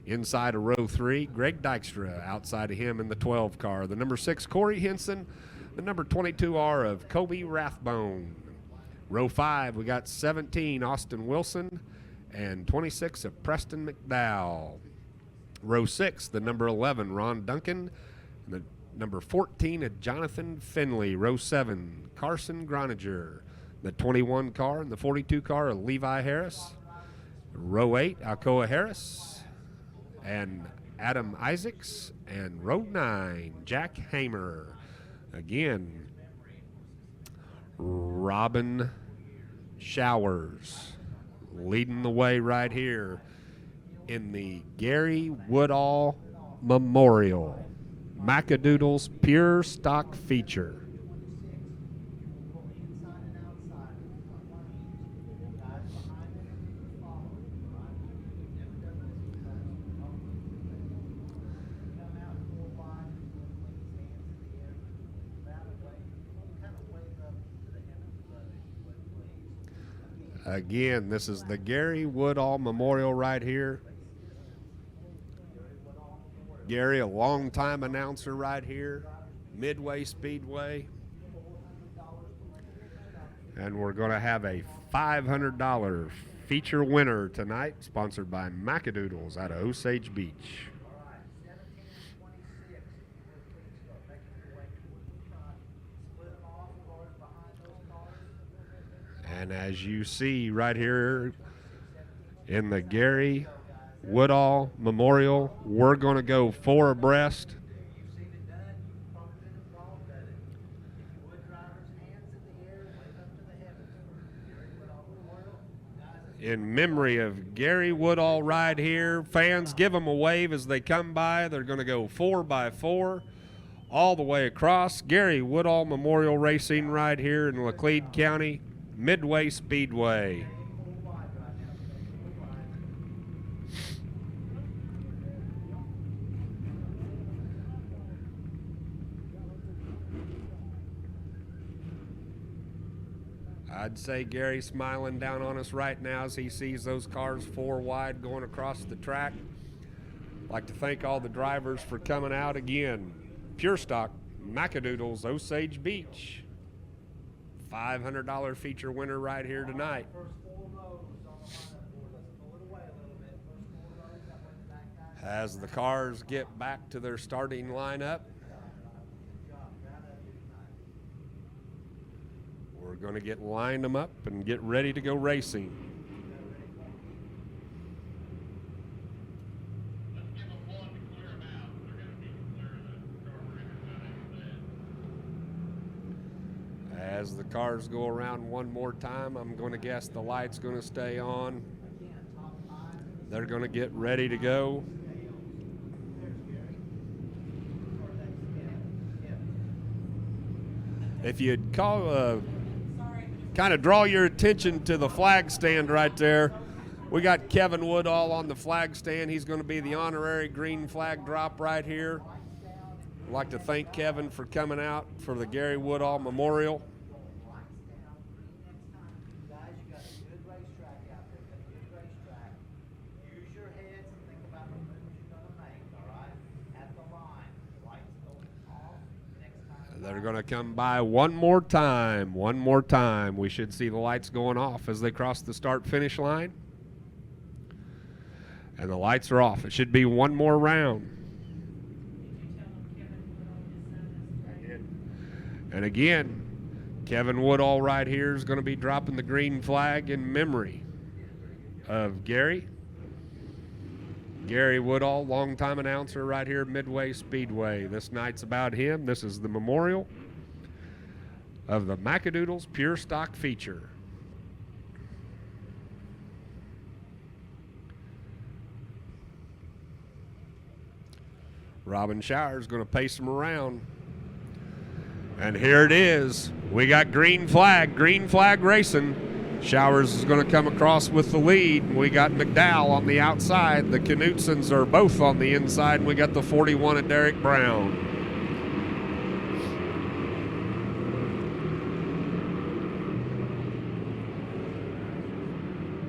Speaker 1: inside of row 3. Greg Dykstra outside of him in the 12 car. The number 6, Corey Henson. The number 22R of Kobe Rathbone. Row 5, we got 17, Austin Wilson, and 26 of Preston McDowell. Row 6, the number 11, Ron Duncan, and the number 14 of Jonathan Finley. Row 7, Carson Groninger. The 21 car and the 42 car of Levi Harris. Row 8, Alcoa Harris and Adam Isaacs. And row 9, Jack Hamer. Again, Robin Showers leading the way right here in the Gary Woodall Memorial Macadoodles Pure Stock feature. Again, this is the Gary Woodall Memorial right here. Gary, a longtime announcer right here, Midway Speedway. And we're going to have a $500 feature winner tonight, sponsored by Macadoodles out of Osage Beach. And as you see right here in the Gary Woodall Memorial, we're going to go 4 abreast. In memory of Gary Woodall right here. Fans, give them a wave as they come by. They're going to go 4x4 all the way across. Gary Woodall Memorial Racing right here in Laclede County, Midway Speedway. I'd say Gary's smiling down on us right now as he sees those cars 4 wide going across the track. I'd like to thank all the drivers for coming out again. Pure Stock, Macadoodles, Osage Beach. $500 feature winner right here tonight. As the cars get back to their starting lineup, we're going to get lined them up and get ready to go racing. As the cars go around one more time, I'm going to guess the light's going to stay on. They're going to get ready to go. If you'd call, kind of draw your attention to the flag stand right there, We got Kevin Woodall on the flag stand. He's going to be the honorary green flag drop right here. I'd like to thank Kevin for coming out for the Gary Woodall Memorial.
Speaker 2: Guys, you got a good racetrack out there. Got a good racetrack. Use your heads and think about the moves you're going to make, all right? At the line, the lights go off. Next time.
Speaker 1: They're going to come by one more time. One more time. We should see the lights going off as they cross the start-finish line. And the lights are off. It should be one more round. And again, Kevin Woodall right here is going to be dropping the green flag in memory of Gary. Gary Woodall, longtime announcer right here at Midway Speedway. This night's about him. This is the memorial of the Macadoodles Pure Stock feature. Robin Showers going to pace him around. And here it is. We got green flag racing. Showers is going to come across with the lead. We got McDowell on the outside. The Knutsons are both on the inside. And we got the 41 of Derek Brown.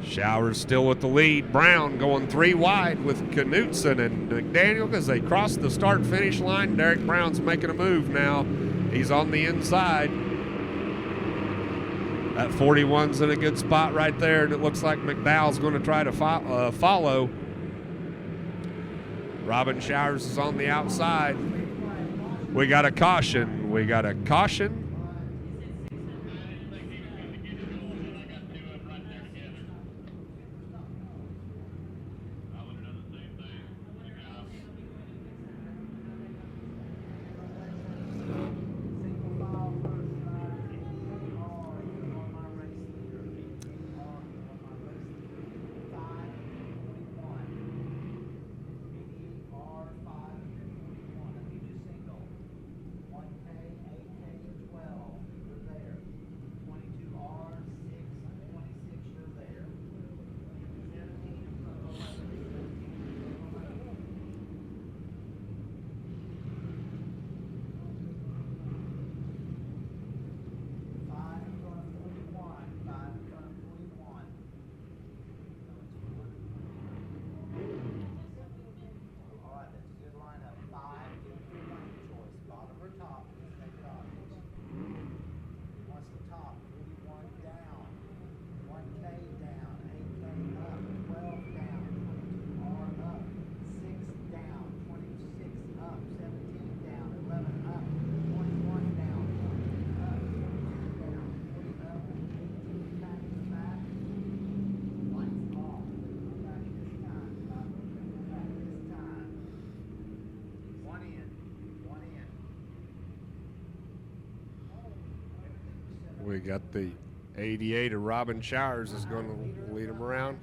Speaker 1: Showers still with the lead. Brown going 3 wide with Knutson and McDaniel as they cross the start-finish line. Derek Brown's making a move now. He's on the inside. That 41's in a good spot right there, and it looks like McDowell's going to try to follow. Robin Showers is on the outside. We got a caution. We got a caution. We got the 88 of Robin Showers is going to lead him around.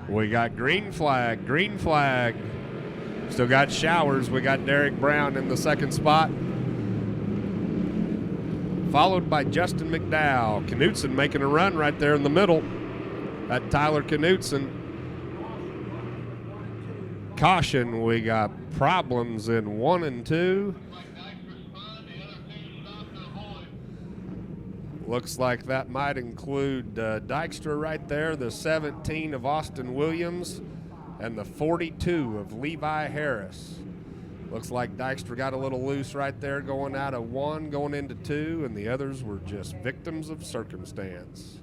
Speaker 1: We got green flag, green flag. Still got Showers. We got Derek Brown in the second spot, followed by Justin McDowell. Knutson making a run right there in the middle. That Tyler Knutson. Caution, we got problems in 1 and 2. Looks like that might include Dykstra right there, the 17 of Austin Williams, and the 42 of Levi Harris. Looks like Dykstra got a little loose right there going out of 1, going into 2, and the others were just victims of circumstance.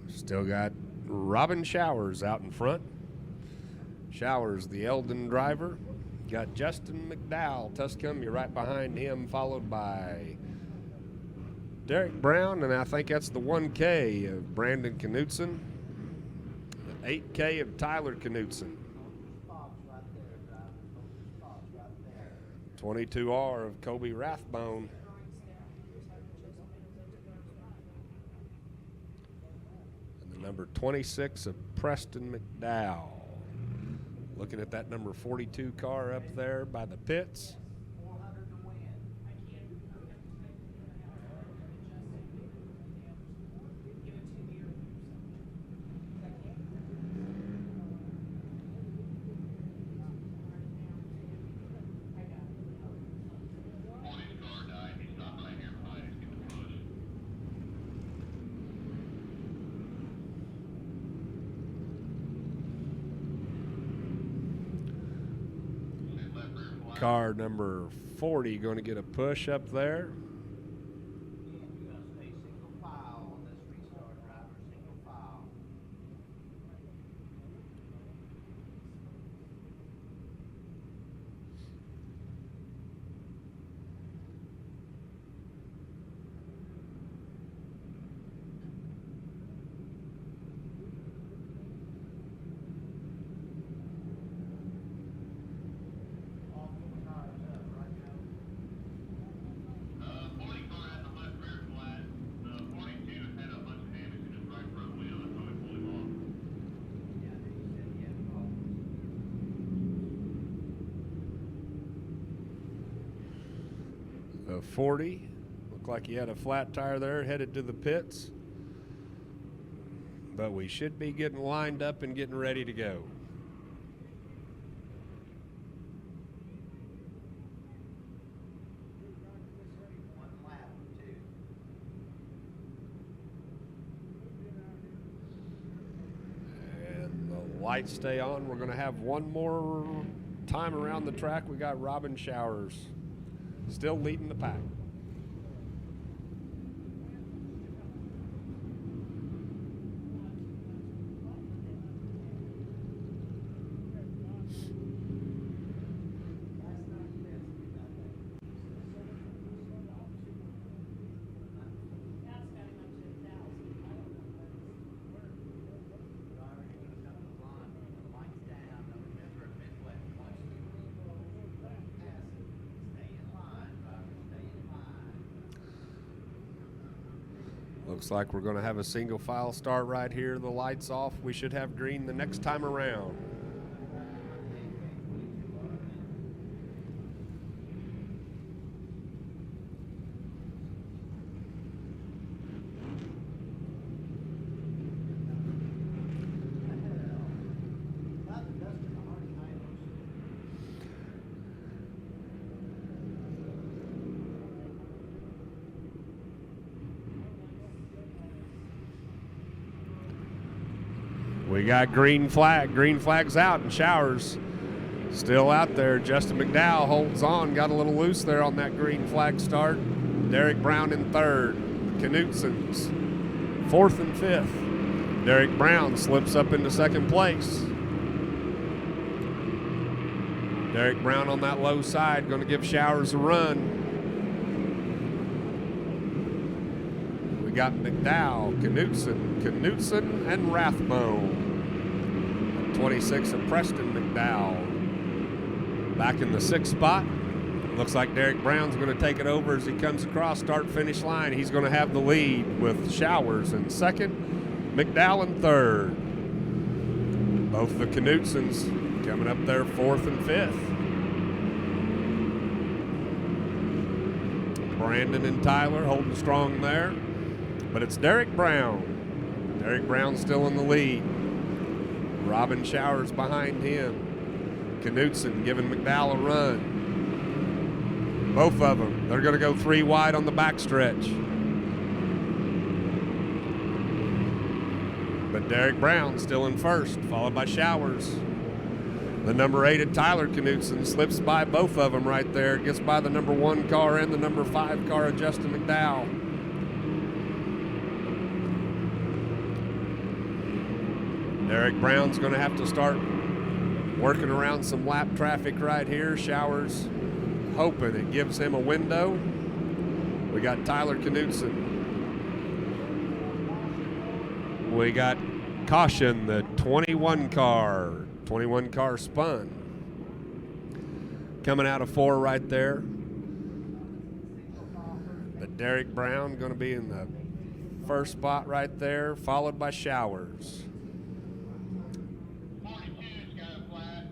Speaker 1: Still got Robin Showers out in front. Showers, the Eldon driver. Got Justin McDowell, Tuscumbia, right behind him, followed by Derek Brown, and I think that's the 1K of Brandon Knutson, the 8K of Tyler Knutson. 22R of Kobe Rathbone. And the number 26 of Preston McDowell. Looking at that number 42 car up there by the pits.
Speaker 2: 400 to win.
Speaker 1: Car number 40 going to get a push up there.
Speaker 2: You're going to stay single file on this restart driver, single file. All four cars up right now.
Speaker 3: 40 car had the left rear flat. The 42 had a bunch of damage in his right front wheel. That's why we pulled him off.
Speaker 2: Yeah, I think you said he had problems.
Speaker 1: The 40 looked like he had a flat tire there, headed to the pits. But we should be getting lined up and getting ready to go.
Speaker 2: One lap or two.
Speaker 1: And the lights stay on. We're going to have one more time around the track. We got Robin Showers still leading the pack.
Speaker 2: Driver, you're going to come to the line. Lights down. Now remember, Midway, once you pass it, stay in line, driver, stay in line.
Speaker 1: Looks like we're going to have a single file start right here. The lights off. We should have green the next time around. We got green flag. Green flag's out, and Showers still out there. Justin McDowell holds on. Got a little loose there on that green flag start. Derek Brown in third. Knutson's fourth and fifth. Derek Brown slips up into second place. Derek Brown on that low side, going to give Showers a run. We got McDowell, Knutson, and Rathbone. 26 of Preston McDowell back in the sixth spot. Looks like Derek Brown's going to take it over as he comes across start-finish line. He's going to have the lead with Showers in second, McDowell in third. Both the Knutsons coming up there fourth and fifth. Brandon and Tyler holding strong there. But it's Derek Brown. Derek Brown still in the lead. Robin Showers behind him. Knutson giving McDowell a run. Both of them, they're going to go three wide on the backstretch. But Derek Brown still in first, followed by Showers. The number 8 of Tyler Knutson slips by both of them right there. Gets by the number 1 car and the number 5 car of Justin McDowell. Derek Brown's going to have to start working around some lap traffic right here. Showers hoping it gives him a window. We got Tyler Knutson. We got caution, the 21 car. 21 car spun. coming out of 4 right there. But Derek Brown going to be in the first spot right there, followed by Showers.
Speaker 3: 42's got a flat.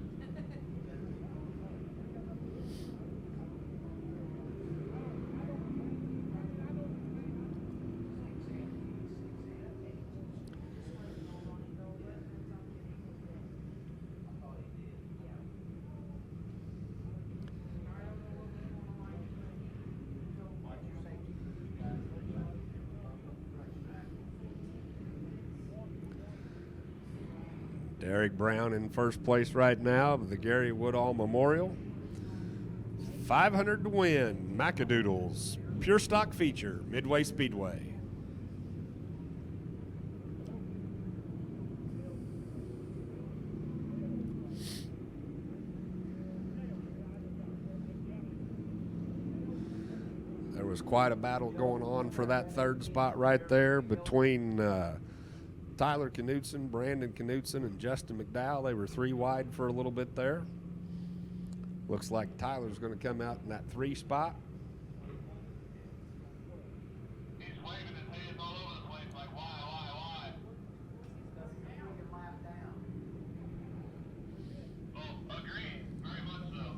Speaker 1: Derek Brown in first place right now of the Gary Woodall Memorial. 500 to win, Macadoodles, Pure Stock Feature, Midway Speedway. There was quite a battle going on for that third spot right there between Tyler Knutson, Brandon Knutson, and Justin McDowell. They were 3 wide for a little bit there. Looks like Tyler's going to come out in that 3 spot.
Speaker 3: He's waving his hands all over the place like, why? Oh, agreed. Very much so.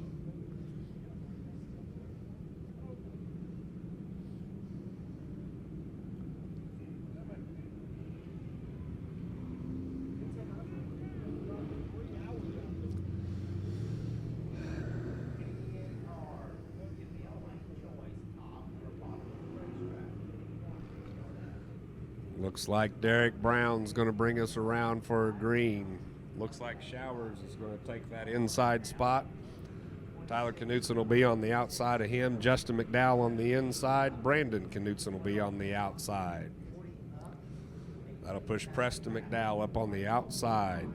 Speaker 1: Looks like Derek Brown's going to bring us around for a green. Looks like Showers is going to take that inside spot. Tyler Knutson will be on the outside of him. Justin McDowell on the inside. Brandon Knutson will be on the outside. That'll push Preston McDowell up on the outside.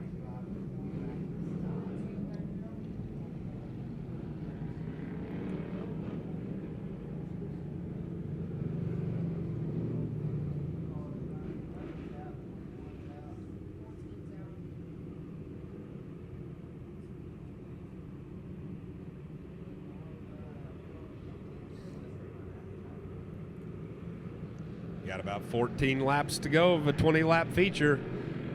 Speaker 1: Got about 14 laps to go of a 20-lap feature.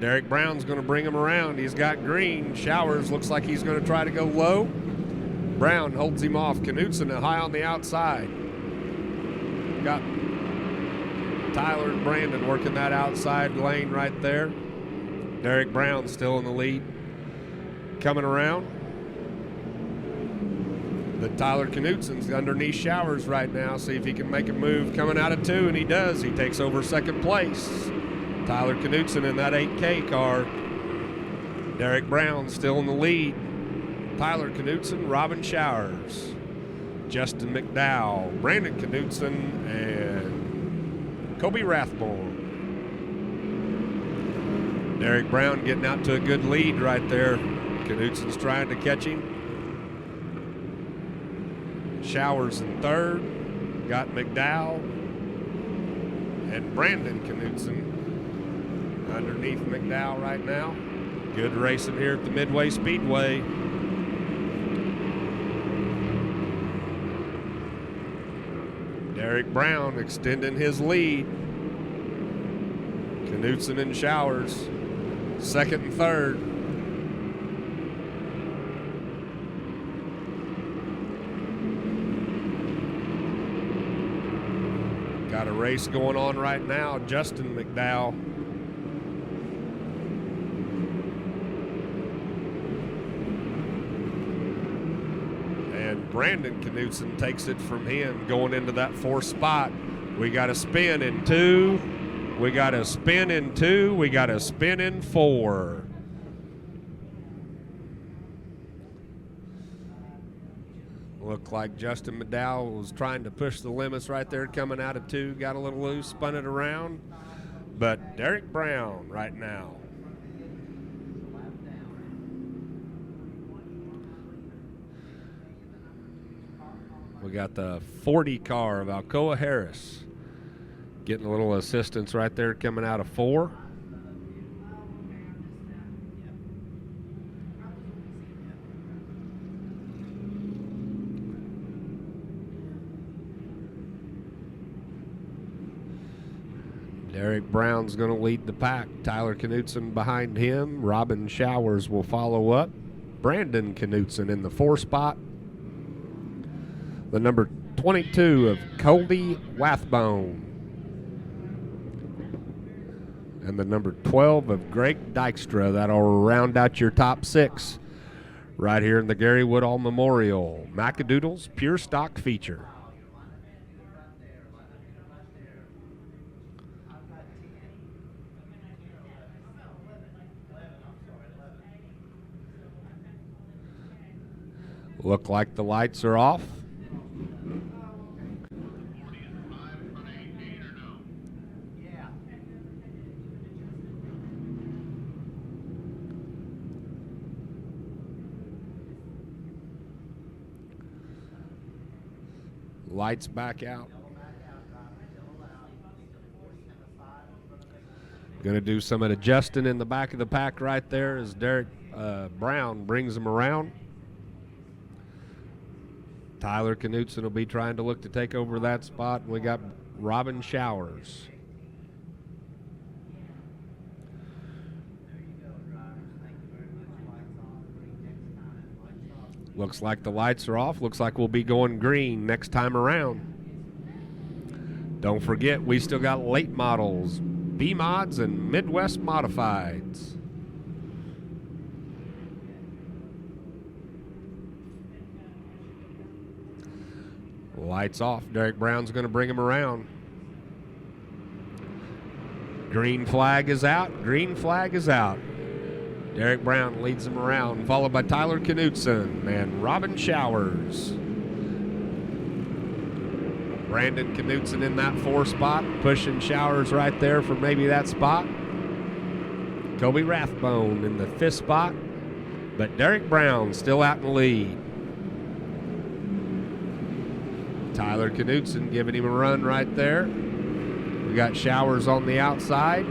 Speaker 1: Derek Brown's going to bring him around. He's got green. Showers looks like he's going to try to go low. Brown holds him off. Knutson high on the outside. Got Tyler and Brandon working that outside lane right there. Derek Brown still in the lead. Coming around. But Tyler Knutson's underneath Showers right now. See if he can make a move coming out of 2, and he does. He takes over second place. Tyler Knutson in that 8K car. Derek Brown still in the lead. Tyler Knutson, Robin Showers, Justin McDowell, Brandon Knutson, and Kobe Rathborn. Derek Brown getting out to a good lead right there. Knutson's trying to catch him. Showers in third, got McDowell and Brandon Knutson underneath McDowell right now. Good racing here at the Midway Speedway. Derek Brown extending his lead. Knutson and Showers, second and third. Got a race going on right now. Justin McDowell. And Brandon Knutson takes it from him going into that 4th spot. We got a spin in 2. We got a spin in 2. We got a spin in 4. Looked like Justin McDowell was trying to push the limits right there coming out of 2. Got a little loose, spun it around. But Derek Brown right now. We got the 40 car of Alcoa Harris getting a little assistance right there coming out of 4. Derek Brown's going to lead the pack. Tyler Knutson behind him. Robin Showers will follow up. Brandon Knutson in the 4 spot. The number 22 of Colby Wathbone. And the number 12 of Greg Dykstra. That'll round out your top 6 right here in the Gary Woodall Memorial Macadoodles Pure Stock Feature. Look like the lights are off. Lights back out. Going to do some adjusting in the back of the pack right there as Derek Brown brings them around. Tyler Knutson will be trying to look to take over that spot. We got Robin Showers. Looks like the lights are off. Looks like we'll be going green next time around. Don't forget, we still got late models, B-Mods and Midwest Modifieds. Lights off. Derek Brown's going to bring him around. Green flag is out. Green flag is out. Derek Brown leads him around, followed by Tyler Knutson and Robin Showers. Brandon Knutson in that 4 spot, pushing Showers right there for maybe that spot. Kobe Rathbone in the 5th spot, but Derek Brown still out in the lead. Tyler Knutson giving him a run right there. We got Showers on the outside.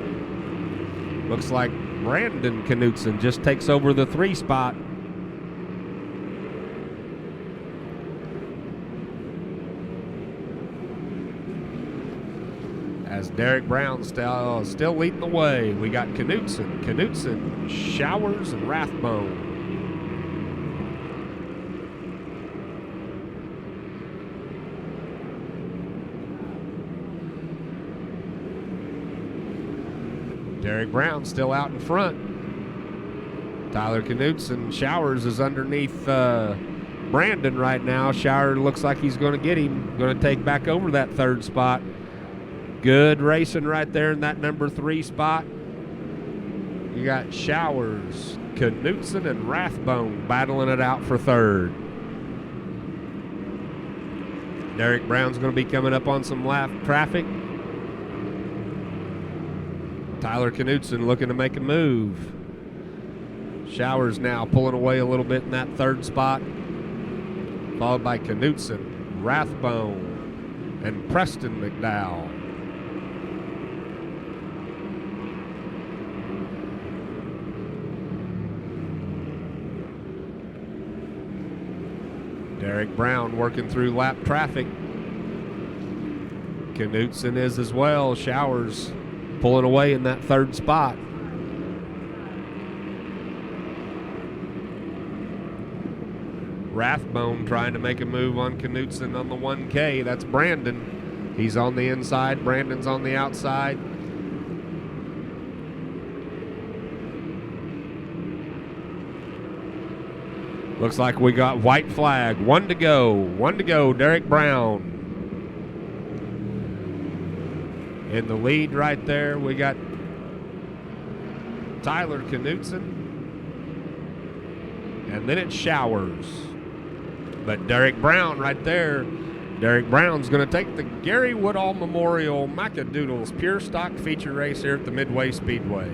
Speaker 1: Looks like Brandon Knutson just takes over the 3 spot. As Derek Brown still leading the way. We got Knutson, Showers, and Rathbone. Derek Brown still out in front. Tyler Knutson, Showers is underneath Brandon right now. Showers looks like he's going to get him. Going to take back over that 3rd spot. Good racing right there in that number 3 spot. You got Showers, Knutson, and Rathbone battling it out for 3rd. Derek Brown's going to be coming up on some lap traffic. Tyler Knutson looking to make a move. Showers now pulling away a little bit in that 3rd spot. Followed by Knutson, Rathbone, and Preston McDowell. Derek Brown working through lap traffic. Knutson is as well. Showers pulling away in that 3rd spot. Rathbone trying to make a move on Knutson on the 1K. That's Brandon. He's on the inside. Brandon's on the outside. Looks like we got white flag. 1 to go. 1 to go. Derek Brown in the lead right there. We got Tyler Knutson. And then it's Showers. But Derek Brown right there. Derek Brown's going to take the Gary Woodall Memorial Macadoodles Pure Stock Feature Race here at the Midway Speedway.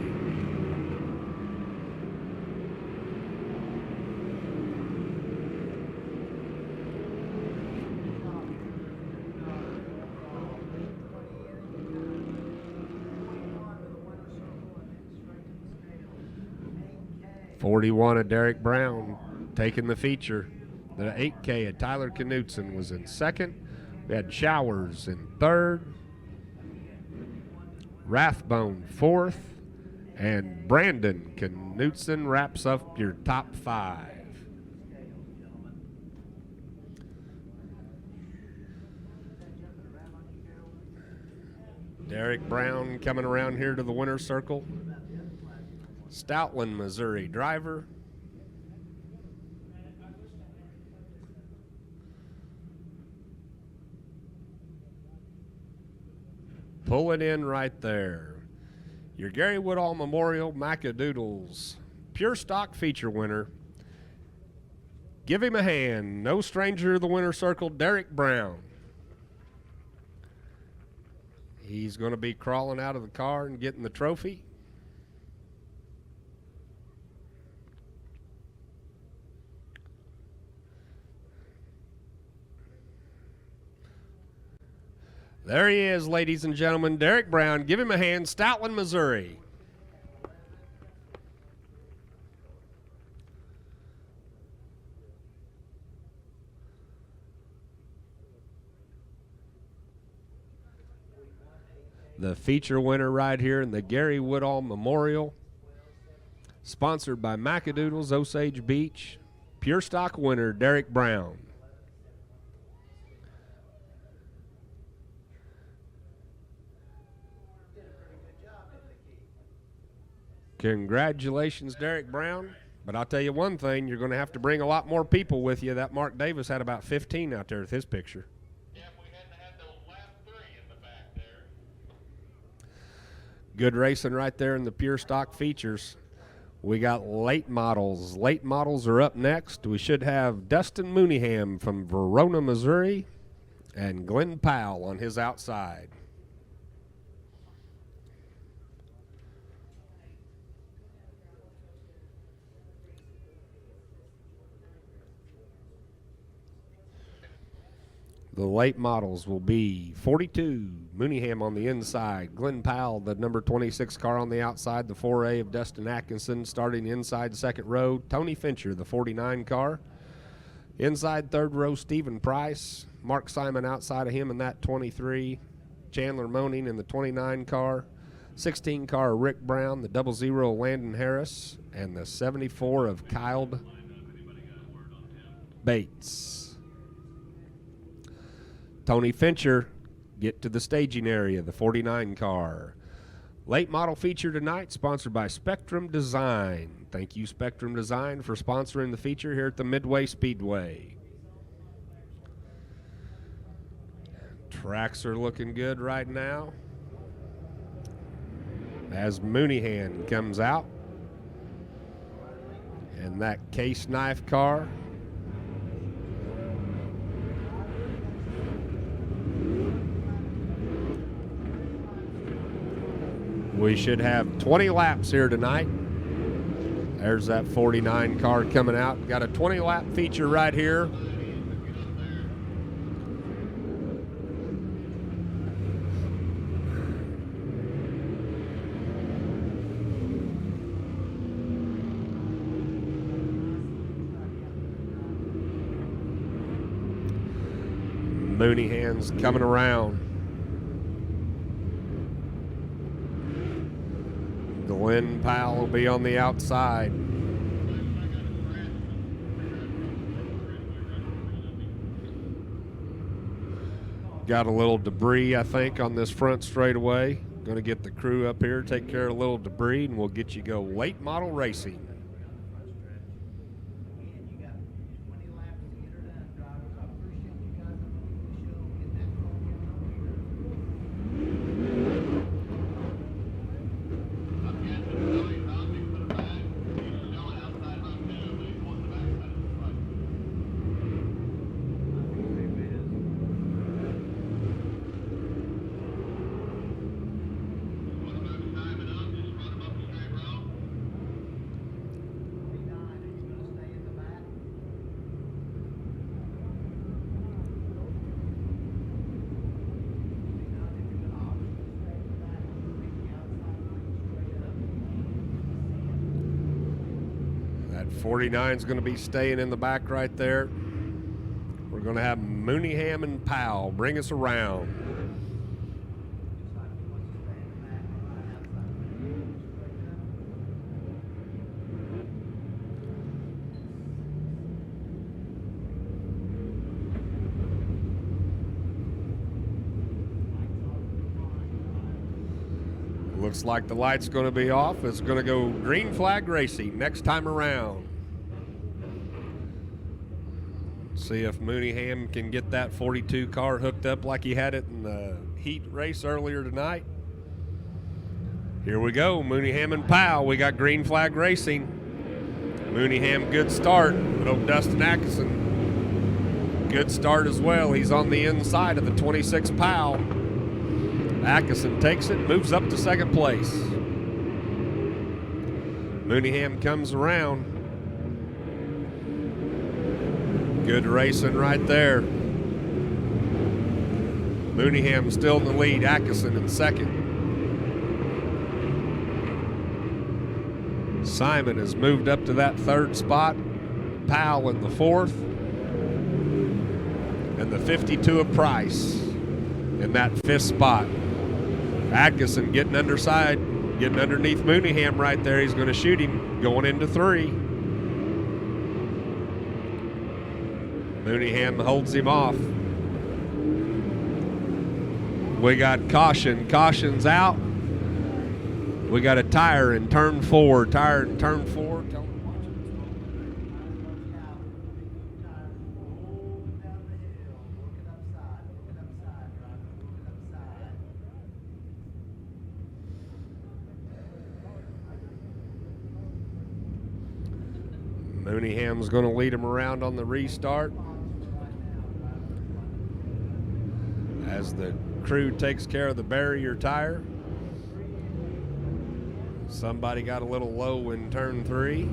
Speaker 1: .41 of Derek Brown taking the feature. The 8K of Tyler Knutson was in 2nd. We had Showers in 3rd. Rathbone 4th, and Brandon Knutson wraps up your top 5. Derek Brown coming around here to the winner's circle. Stoutland, Missouri driver. Pull it in right there. Your Gary Woodall Memorial Macadoodles Pure Stock feature winner. Give him a hand. No stranger to the winner's circle, Derek Brown. He's going to be crawling out of the car and getting the trophy. There he is, ladies and gentlemen, Derek Brown. Give him a hand, Stoutland, Missouri. The feature winner right here in the Gary Woodall Memorial, sponsored by Macadoodles, Osage Beach. Pure Stock winner, Derek Brown. Congratulations, Derek Brown. But I'll tell you one thing, you're going to have to bring a lot more people with you. That Mark Davis had about 15 out there with his picture.
Speaker 3: Yeah, if we hadn't had those last 3 in the back there.
Speaker 1: Good racing right there in the Pure Stock features. We got late models. Late models are up next. We should have Dustin Mooneyham from Verona, Missouri, and Glenn Powell on his outside. The late models will be 42, Mooneyham on the inside, Glenn Powell, the number 26 car on the outside, the 4A of Dustin Atkinson starting inside second row, Tony Fincher, the 49 car. Inside third row, Stephen Price, Mark Simon outside of him in that 23, Chandler Moaning in the 29 car, 16 car Rick Brown, the 00 Landon Harris, and the 74 of Kyle Bates. Tony Fincher, get to the staging area, the 49 car. Late model feature tonight, sponsored by Spectrum Design. Thank you, Spectrum Design, for sponsoring the feature here at the Midway Speedway. Tracks are looking good right now as Mooneyham comes out. And that Case Knife car. We should have 20 laps here tonight. There's that 49 car coming out. Got a 20-lap feature right here. Mooneyham's coming around. Glenn Powell will be on the outside. Got a little debris, I think, on this front straightaway. Going to get the crew up here, take care of a little debris, and we'll get you go late model racing. That 49 is going to be staying in the back right there. We're going to have Mooneyham and Powell bring us around. Looks like the light's going to be off. It's going to go green flag racing next time around. See if Mooneyham can get that 42 car hooked up like he had it in the heat race earlier tonight. Here we go, Mooneyham and Powell. We got green flag racing. Mooneyham, good start. But oh, Dustin Atkinson, good start as well. He's on the inside of the 26 Powell. Atkinson takes it, moves up to second place. Mooneyham comes around. Good racing right there. Mooneyham still in the lead. Atkinson in second. Simon has moved up to that third spot. Powell in the fourth. And the 52 of Price in that fifth spot. Atkinson getting underside, getting underneath Mooneyham right there. He's going to shoot him going into three. Mooneyham holds him off. We got caution. Caution's out. We got a tire in turn four. Tire in turn four. Mooneyham's going to lead him around on the restart as the crew takes care of the barrier tire. Somebody got a little low in turn three.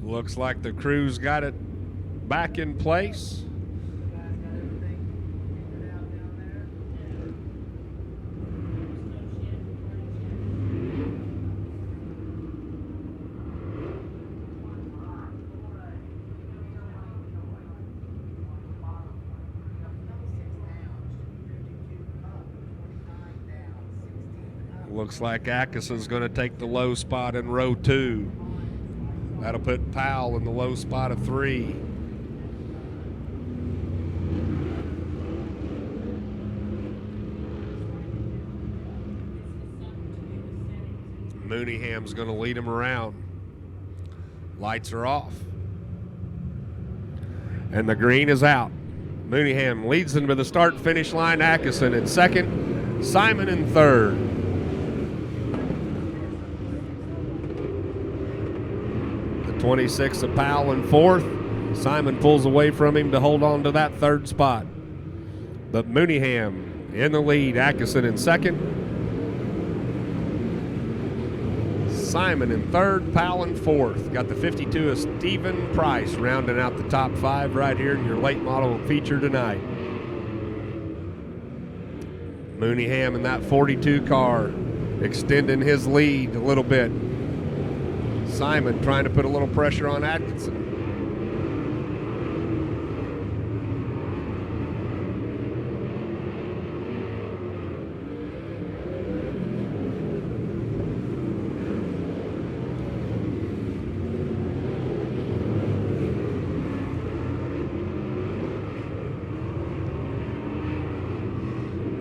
Speaker 1: Looks like the crew's got it back in place. Looks like Atkinson's going to take the low spot in row two. That'll put Powell in the low spot of three. Mooneyham's going to lead him around. Lights are off. And the green is out. Mooneyham leads them to the start-finish line. Atkinson in second. Simon in third. The 26 of Powell in fourth. Simon pulls away from him to hold on to that third spot. But Mooneyham in the lead. Atkinson in second. Simon in third, Powell in fourth. Got the 52 of Stephen Price rounding out the top five right here in your late model feature tonight. Mooneyham in that 42 car, extending his lead a little bit. Simon trying to put a little pressure on Atkinson.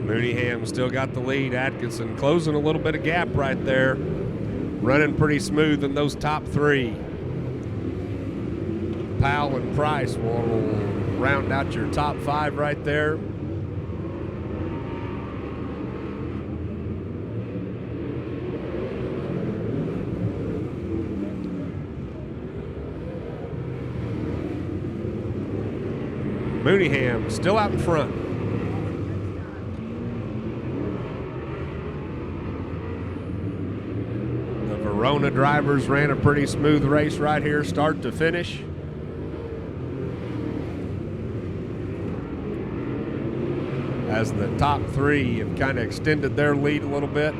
Speaker 1: Mooneyham still got the lead. Atkinson closing a little bit of gap right there. Running pretty smooth in those top three. Powell and Price will round out your top five right there. Mooneyham still out in front. Verona drivers ran a pretty smooth race right here, start to finish. As the top three have kind of extended their lead a little bit.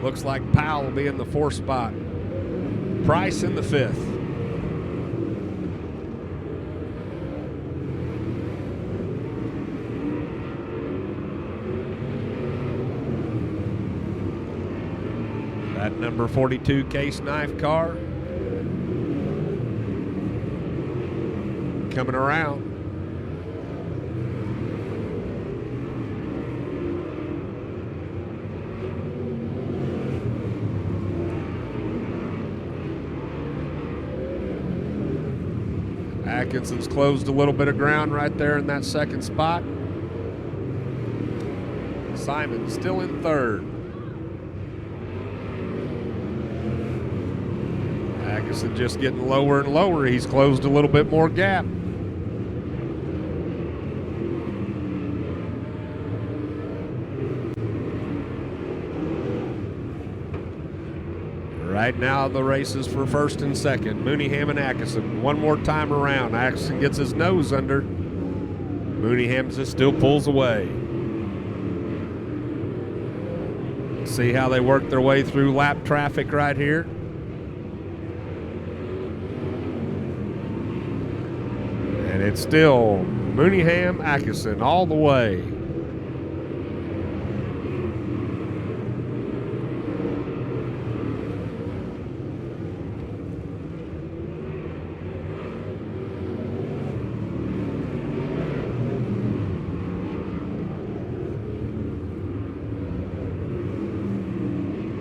Speaker 1: Looks like Powell will be in the 4th spot. Price in the 5th. That number 42 case knife car coming around. Atkinson's closed a little bit of ground right there in that 2nd spot. Simon still in 3rd. Atkinson just getting lower and lower. He's closed a little bit more gap. Right now, the race is for 1st and 2nd. Mooneyham and Atkinson. One more time around. Atkinson gets his nose under. Mooneyham just still pulls away. See how they work their way through lap traffic right here. And it's still Mooneyham, Atkinson all the way.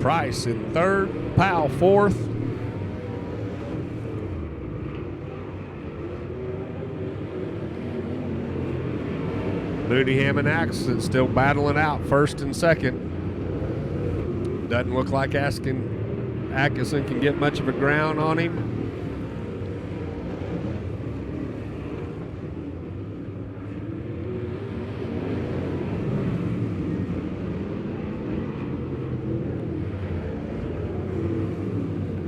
Speaker 1: Price in 3rd, Powell 4th. Mooneyham and Atkinson still battling out 1st and 2nd. Doesn't look like Atkinson can get much of a ground on him.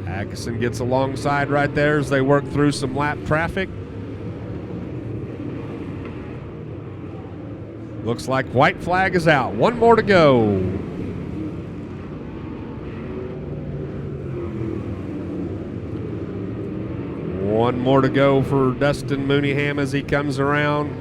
Speaker 1: Atkinson gets alongside right there as they work through some lap traffic. Looks like white flag is out. One more to go. One more to go for Dustin Mooneyham as he comes around.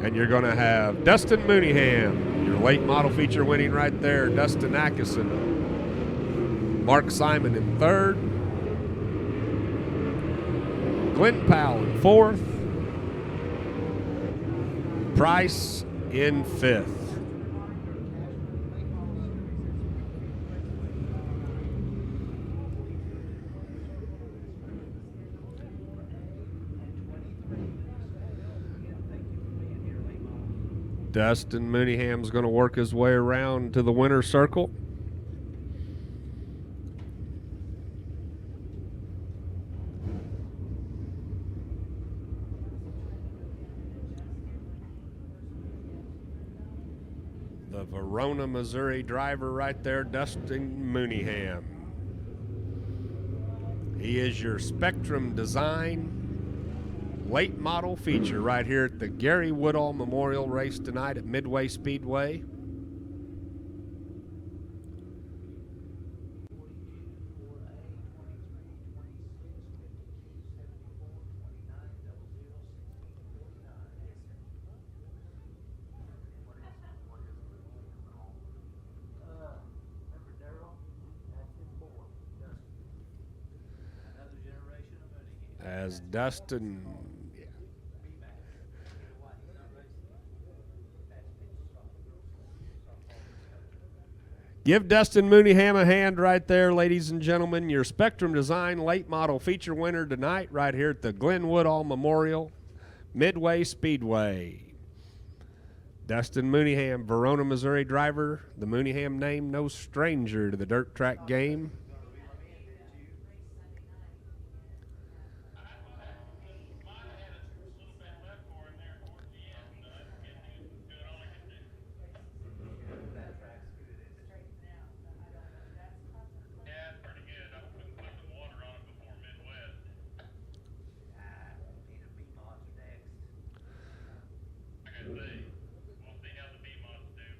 Speaker 1: And you're going to have Dustin Mooneyham, your late model feature winning right there. Dustin Atkinson. Mark Simon in 3rd. Glenn Powell in 4th. Price in 5th. Dustin Mooneyham's going to work his way around to the winner's circle. The Verona, Missouri driver right there, Dustin Mooneyham. He is your Spectrum Design late model feature right here at the Gary Woodall Memorial Race tonight at Midway Speedway. As Dustin, give Dustin Mooneyham a hand right there, ladies and gentlemen. Your Spectrum Design late model feature winner tonight right here at the Glen Woodall Memorial Midway Speedway. Dustin Mooneyham, Verona, Missouri driver. The Mooneyham name no stranger to the dirt track game.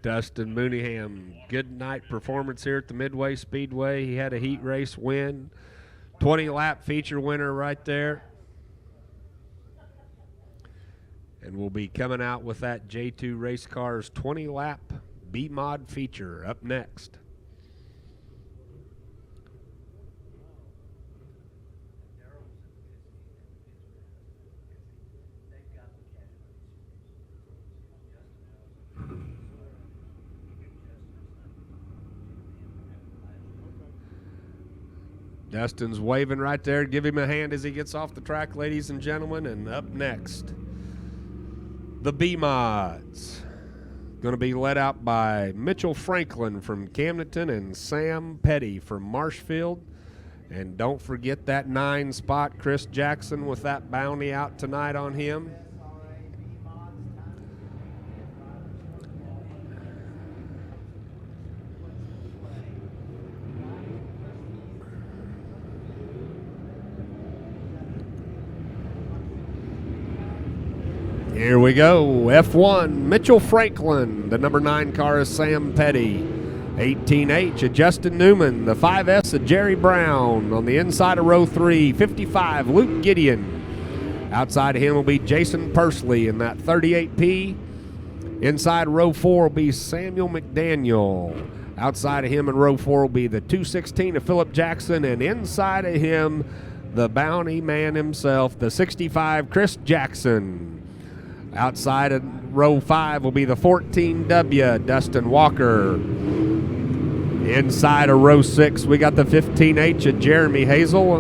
Speaker 1: Dustin Mooneyham, good night performance here at the Midway Speedway. He had a heat race win. 20-lap feature winner right there. And we'll be coming out with that J2 Race Cars 20-lap B-Mod feature up next. Dustin's waving right there. Give him a hand as he gets off the track, ladies and gentlemen. And up next, the B-Mods. Going to be led out by Mitchell Franklin from Camdenton and Sam Petty from Marshfield. And don't forget that 9-spot Chris Jackson with that bounty out tonight on him. Here we go, F1, Mitchell Franklin. The number 9 car is Sam Petty. 18H of Justin Newman. The 5S of Jerry Brown. On the inside of row 3, 55, Luke Gideon. Outside of him will be Jason Pursley in that 38P. Inside row 4 will be Samuel McDaniel. Outside of him in row 4 will be the 216 of Philip Jackson. And inside of him, the bounty man himself, the 65, Chris Jackson. Outside of row 5 will be the 14W, Dustin Walker. Inside of row 6, we got the 15H of Jeremy Hazel.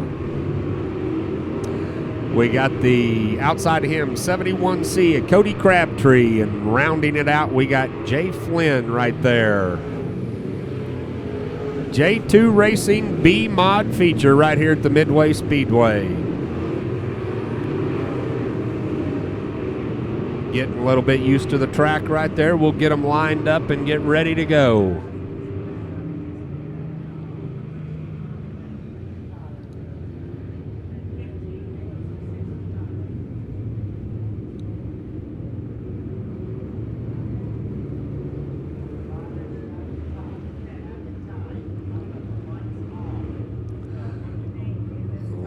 Speaker 1: We got the outside of him 71C of Cody Crabtree. And rounding it out, we got Jay Flynn right there. J2 Racing B-Mod feature right here at the Midway Speedway. Getting a little bit used to the track right there. We'll get them lined up and get ready to go.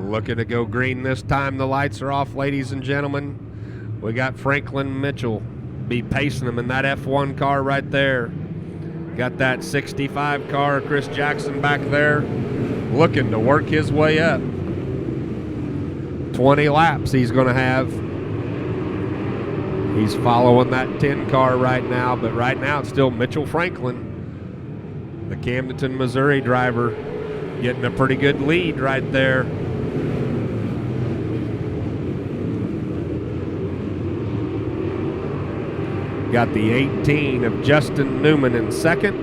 Speaker 1: Looking to go green this time. The lights are off, ladies and gentlemen. We got Franklin Mitchell be pacing them in that F1 car right there. Got that 65 car, Chris Jackson back there, looking to work his way up. 20 laps he's going to have. He's following that 10 car right now, but right now it's still Mitchell Franklin, the Camdenton, Missouri driver, getting a pretty good lead right there. Got the 18 of Justin Newman in second,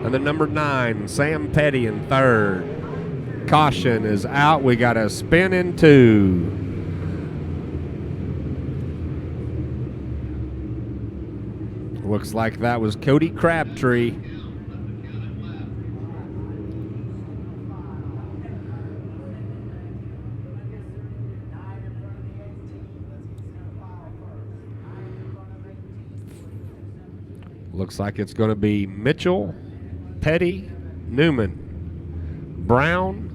Speaker 1: and the number 9, Sam Petty, in third. Caution is out. We got a spin in 2. Looks like that was Cody Crabtree. Looks like it's going to be Mitchell, Petty, Newman, Brown,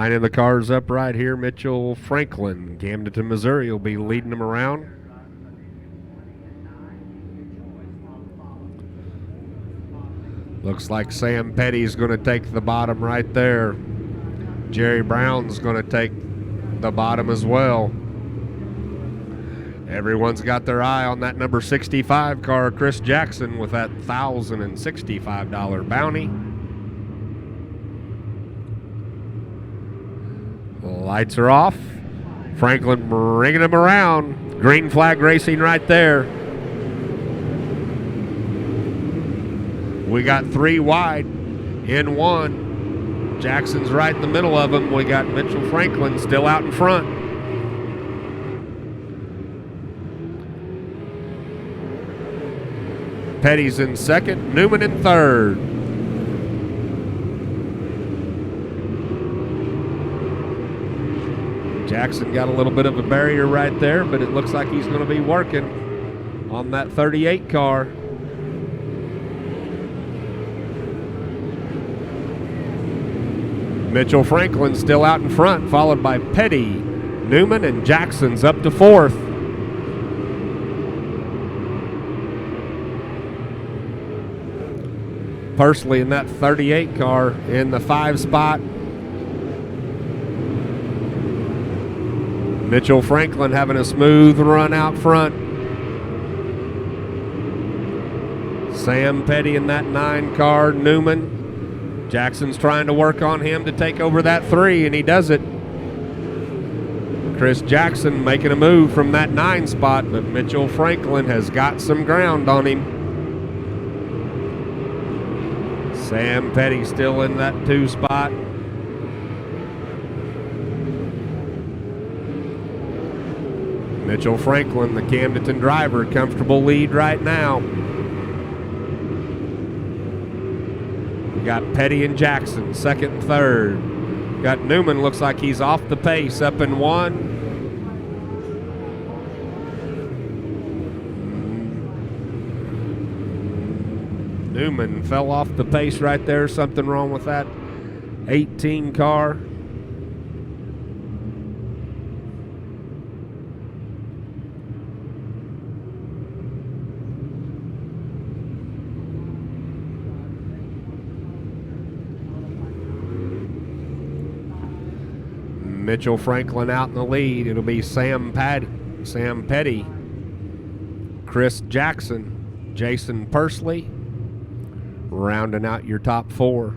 Speaker 1: lining the cars up right here. Mitchell Franklin, Camdenton, Missouri, will be leading them around. Looks like Sam Petty's going to take the bottom right there. Jerry Brown's going to take the bottom as well. Everyone's got their eye on that number 65 car, Chris Jackson, with that $1,065 bounty. The lights are off. Franklin bringing him around. Green flag racing right there. We got 3 wide in 1. Jackson's right in the middle of them. We got Mitchell Franklin still out in front. Petty's in second, Newman in third. Jackson got a little bit of a barrier right there, but it looks like he's going to be working on that 38 car. Mitchell Franklin still out in front, followed by Petty, Newman, and Jackson's up to fourth. Pursley in that 38 car in the 5 spot. Mitchell Franklin having a smooth run out front. Sam Petty in that 9 car, Newman. Jackson's trying to work on him to take over that 3, and he does it. Chris Jackson making a move from that 9 spot, but Mitchell Franklin has got some ground on him. Sam Petty still in that 2 spot. Mitchell Franklin, the Camdenton driver, comfortable lead right now. We got Petty and Jackson, second and third. Got Newman, looks like he's off the pace, up in 1. Newman fell off the pace right there. Something wrong with that 18 car. Mitchell Franklin out in the lead. It'll be Sam Petty, Chris Jackson, Jason Pursley, rounding out your top 4.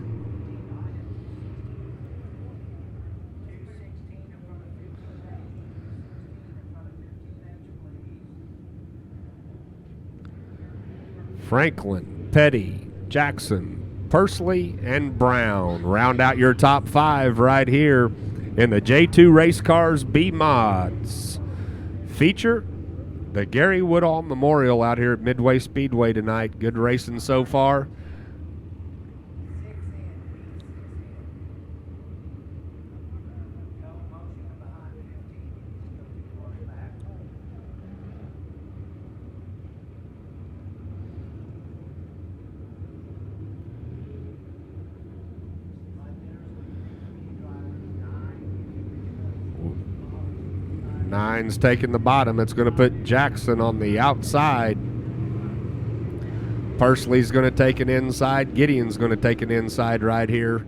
Speaker 1: Franklin, Petty, Jackson, Pursley, and Brown round out your top 5 right here in the J2 Race Cars B Mods. Feature the Gary Woodall Memorial out here at Midway Speedway tonight. Good racing so far. Nine's taking the bottom. It's going to put Jackson on the outside. Pursley's going to take an inside. Gideon's going to take an inside right here.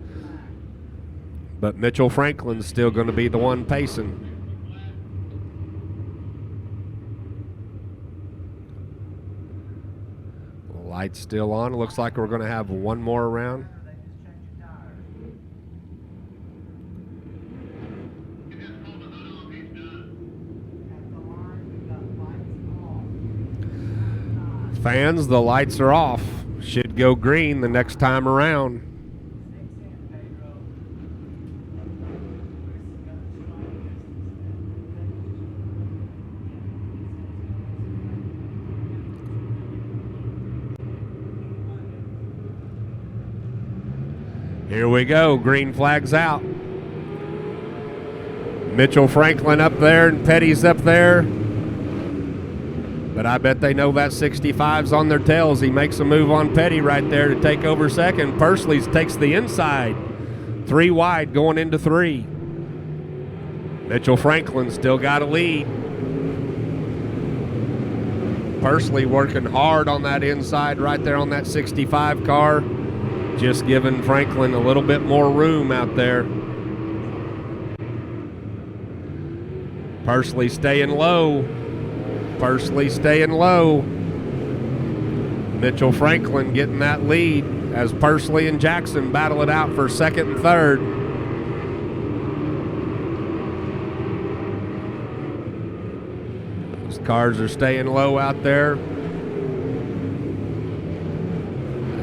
Speaker 1: But Mitchell Franklin's still going to be the one pacing. Lights still on. It looks like we're going to have one more round. Fans, the lights are off. Should go green the next time around. Here we go. Green flag's out. Mitchell Franklin up there and Petty's up there. But I bet they know that 65's on their tails. He makes a move on Petty right there to take over second. Pursley takes the inside. 3 wide going into 3. Mitchell Franklin still got a lead. Pursley working hard on that inside right there on that 65 car. Just giving Franklin a little bit more room out there. Pursley staying low. Pursley staying low. Mitchell Franklin getting that lead as Pursley and Jackson battle it out for second and third. Those cars are staying low out there.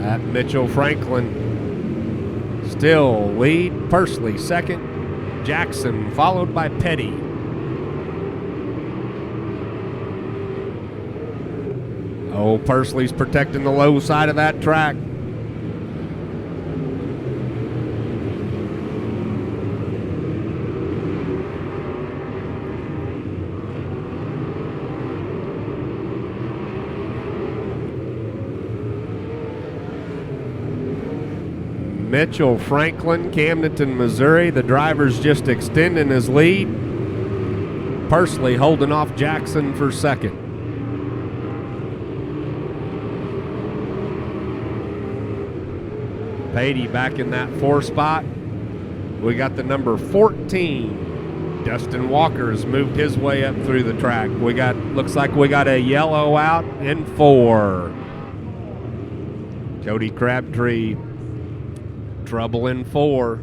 Speaker 1: That Mitchell Franklin still lead. Pursley second. Jackson followed by Petty. Oh, Pursley's protecting the low side of that track. Mitchell Franklin, Camdenton, Missouri. The driver's just extending his lead. Pursley holding off Jackson for second. Patey back in that 4 spot. We got the number 14. Dustin Walker has moved his way up through the track. Looks like we got a yellow out in 4. Cody Crabtree, trouble in 4.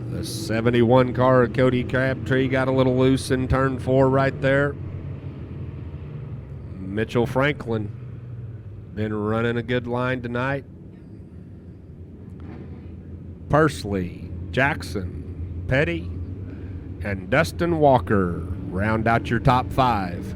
Speaker 1: The 71 car of Cody Crabtree got a little loose in turn 4 right there. Mitchell Franklin been running a good line tonight. Pursley, Jackson, Petty, and Dustin Walker round out your top 5.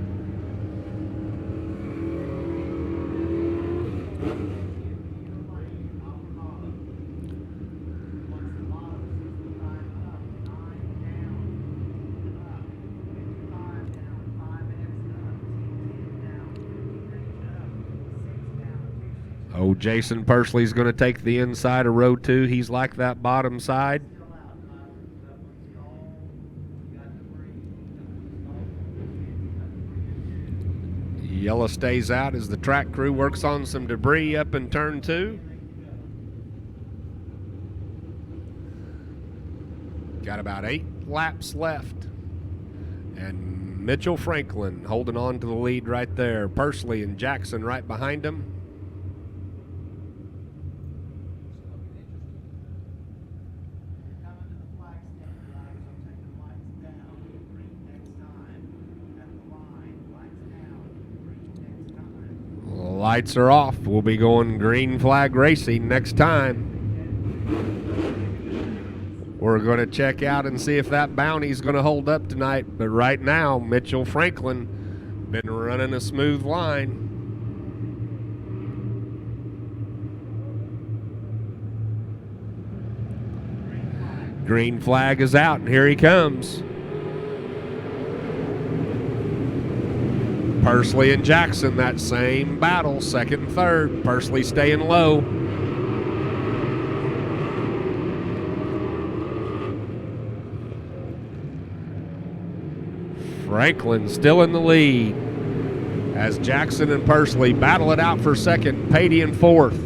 Speaker 1: Oh, Jason Pursley's going to take the inside of row 2. He's like that bottom side. Yellow stays out as the track crew works on some debris up in turn 2. Got about 8 laps left. And Mitchell Franklin holding on to the lead right there. Pursley and Jackson right behind him. Lights are off. We'll be going green flag racing next time. We're going to check out and see if that bounty's going to hold up tonight. But right now, Mitchell Franklin been running a smooth line. Green flag is out, and here he comes. Pursley and Jackson, that same battle, second and third. Pursley staying low. Franklin still in the lead as Jackson and Pursley battle it out for second. Patey in 4th.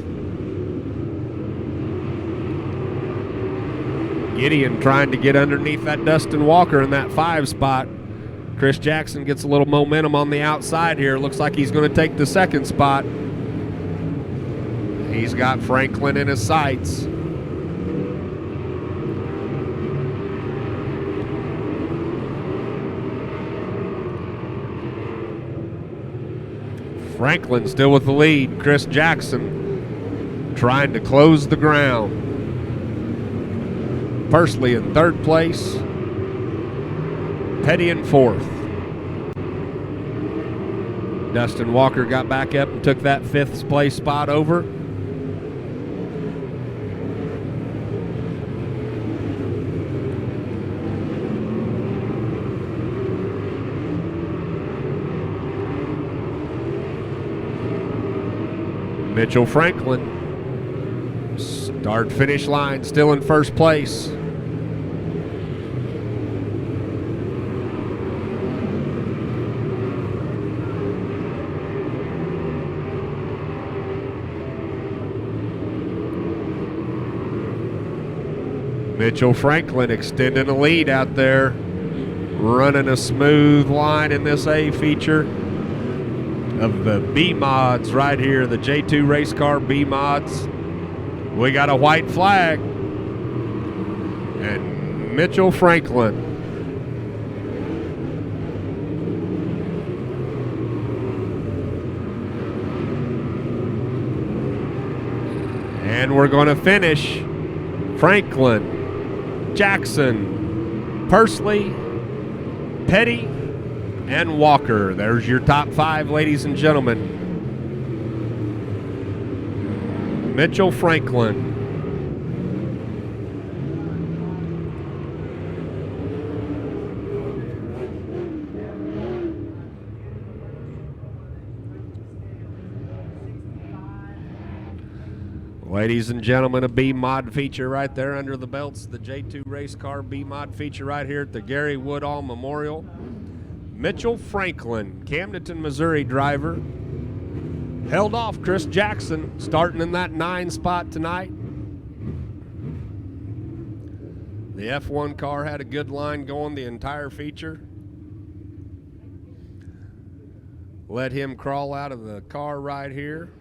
Speaker 1: Gideon trying to get underneath that Dustin Walker in that 5 spot. Chris Jackson gets a little momentum on the outside here. Looks like he's going to take the 2nd spot. He's got Franklin in his sights. Franklin still with the lead. Chris Jackson trying to close the ground. Pursley in 3rd place. Petty in 4th. Dustin Walker got back up and took that 5th place spot over. Mitchell Franklin Start finish line still in first place. Mitchell Franklin extending a lead out there, running a smooth line in this A feature of the B mods right here, the J2 race car B mods. We got a white flag, and Mitchell Franklin. And we're going to finish Franklin, Jackson, Pursley, Petty, and Walker. There's your top 5, ladies and gentlemen. Mitchell Franklin. Ladies and gentlemen, a B mod feature right there under the belts. The J2 race car B mod feature right here at the Gary Woodall Memorial. Mitchell Franklin, Camdenton, Missouri driver. Held off Chris Jackson, starting in that 9 spot tonight. The F1 car had a good line going the entire feature. Let him crawl out of the car right here.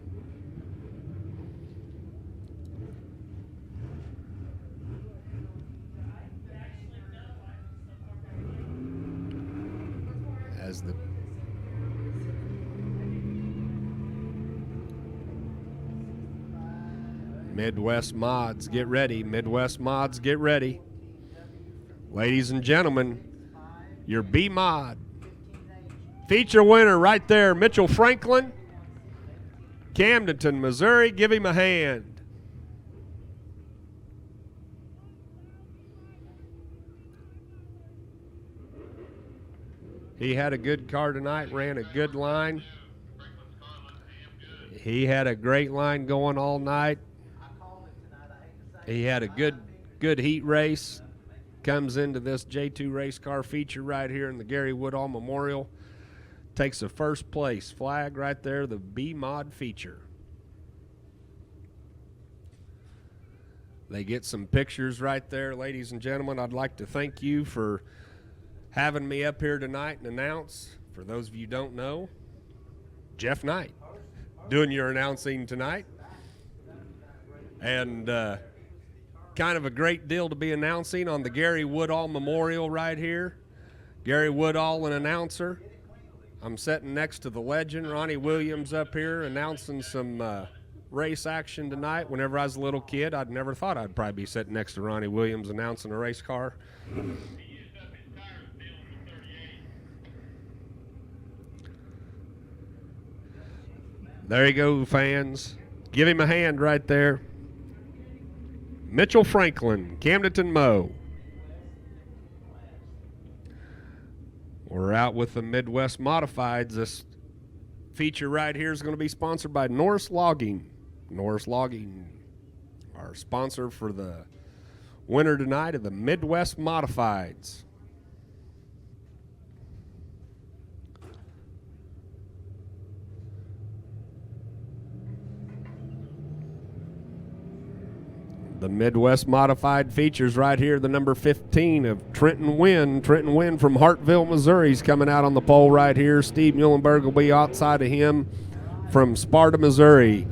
Speaker 1: As the Midwest Mods get ready. Midwest Mods get ready. Ladies and gentlemen, your B mod feature winner right there, Mitchell Franklin, Camdenton, Missouri. Give him a hand. He had a good car tonight, ran a good line. He had a great line going all night. He had a good heat race. Comes into this J2 race car feature right here in the Gary Woodall Memorial. Takes the first place flag right there, the B mod feature. They get some pictures right there, ladies and gentlemen. I'd like to thank you for having me up here tonight and announce. For those of you who don't know, Jeff Knight doing your announcing tonight. And kind of a great deal to be announcing on the Gary Woodall Memorial right here. Gary Woodall, an announcer. I'm sitting next to the legend, Ronnie Williams, up here announcing some race action tonight. Whenever I was a little kid, I'd never thought I'd probably be sitting next to Ronnie Williams announcing a race car. There you go, fans. Give him a hand right there. Mitchell Franklin, Camdenton Mo. We're out with the Midwest Modifieds. This feature right here is going to be sponsored by Norris Logging. Norris Logging, our sponsor for the winner tonight of the Midwest Modifieds. The Midwest Modified features right here the number 15 of Trenton Wynn. Trenton Wynn from Hartville, Missouri is coming out on the pole right here. Steve Muhlenberg will be outside of him from Sparta, Missouri.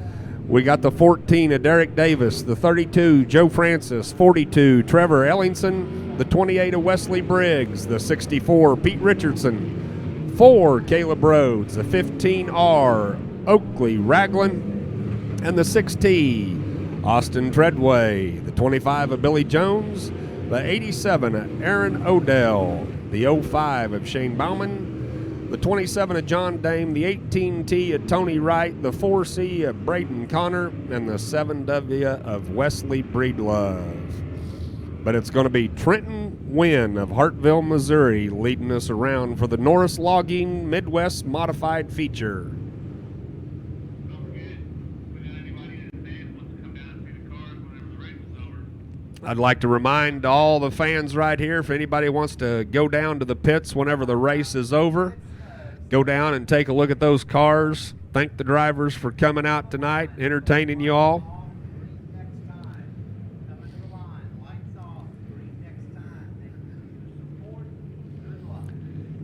Speaker 1: We got the 14 of Derek Davis, the 32 Joe Francis, 42 Trevor Ellingson, the 28 of Wesley Briggs, the 64 Pete Richardson, 4 Caleb Rhodes, the 15R Oakley Ragland, and the 6T Austin Treadway, the 25 of Billy Jones, the 87 of Aaron Odell, the 05 of Shane Bauman, the 27 of John Dame, the 18T of Tony Wright, the 4C of Braden Connor, and the 7W of Wesley Breedlove. But it's going to be Trenton Wynn of Hartville, Missouri, leading us around for the Norris Logging Midwest Modified feature.
Speaker 3: Don't forget, we got anybody in advance wants to come down and see the cars whenever the
Speaker 1: I'd like to remind all the fans right here, if anybody wants to go down to the pits whenever the race is over, go down and take a look at those cars. Thank the drivers for coming out tonight, entertaining you all.
Speaker 2: Next time. Coming to the line. Lights off. Green next time. Thank you for your support. Good luck.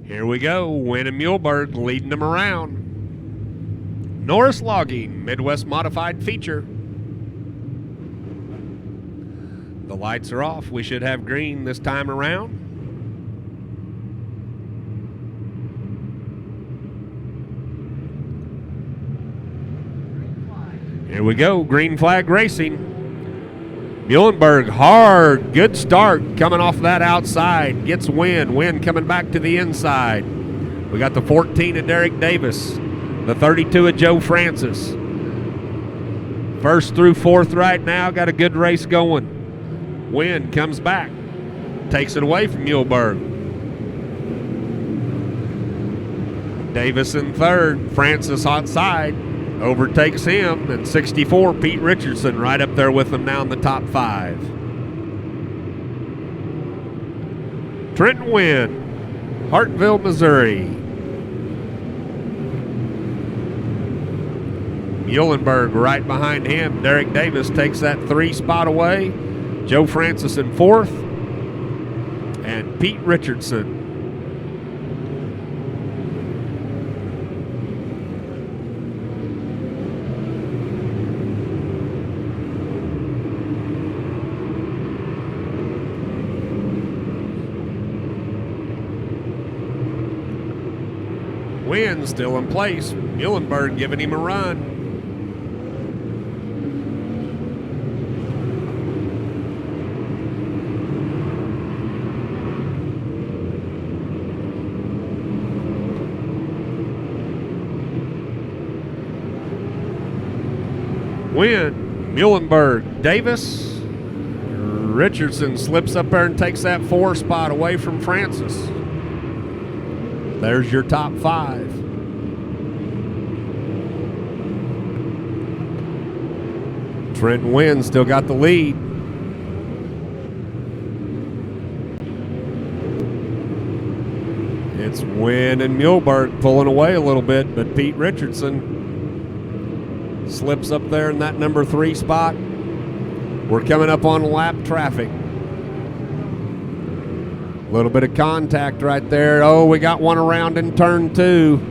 Speaker 1: Here we go. Wynn and Muhlenberg leading them around. Norris Logging, Midwest Modified feature. The lights are off. We should have green this time around. Here we go, green flag racing. Muhlenberg, hard, good start coming off that outside. Gets Wynn. Wynn coming back to the inside. We got the 14 of Derek Davis, the 32 of Joe Francis. First through fourth right now, got a good race going. Wynn comes back, takes it away from Muhlenberg. Davis in third, Francis outside. Overtakes him, and 64, Pete Richardson, right up there with him now in the top 5. Trenton Wynn, Hartville, Missouri. Muhlenberg right behind him. Derek Davis takes that 3 spot away. Joe Francis in 4th, and Pete Richardson. Wynn still in place. Muhlenberg giving him a run. Wynn, Muhlenberg, Davis. Richardson slips up there and takes that 4 spot away from Francis. There's your top 5. Trenton Wynn still got the lead. It's Wynn and Muhlenberg pulling away a little bit, but Pete Richardson slips up there in that number 3 spot. We're coming up on lap traffic. A little bit of contact right there. Oh, we got one around in turn 2.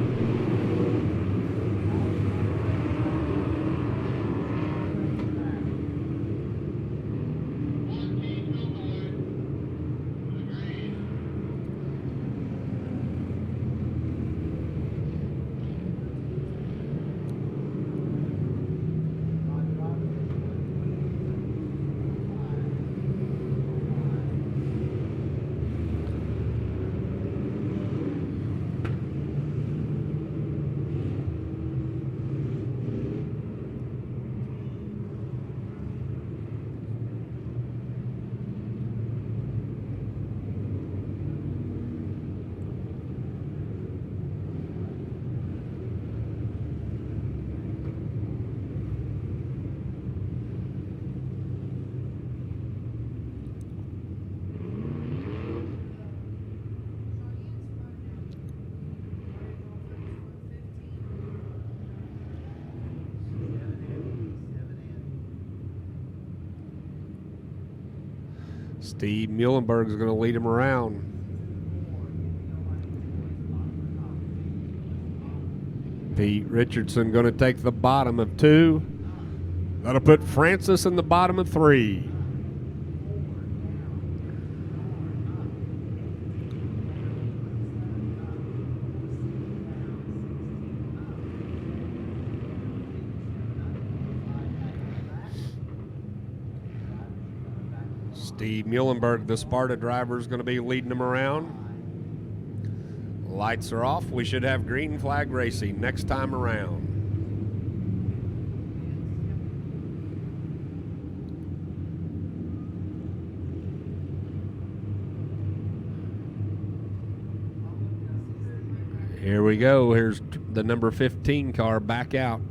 Speaker 1: Steve Muhlenberg is going to lead him around. Pete Richardson going to take the bottom of 2. That'll put Francis in the bottom of 3. Steve Muhlenberg, the Sparta driver, is going to be leading them around. Lights are off. We should have green flag racing next time around. Here we go. Here's the number 15 car back out.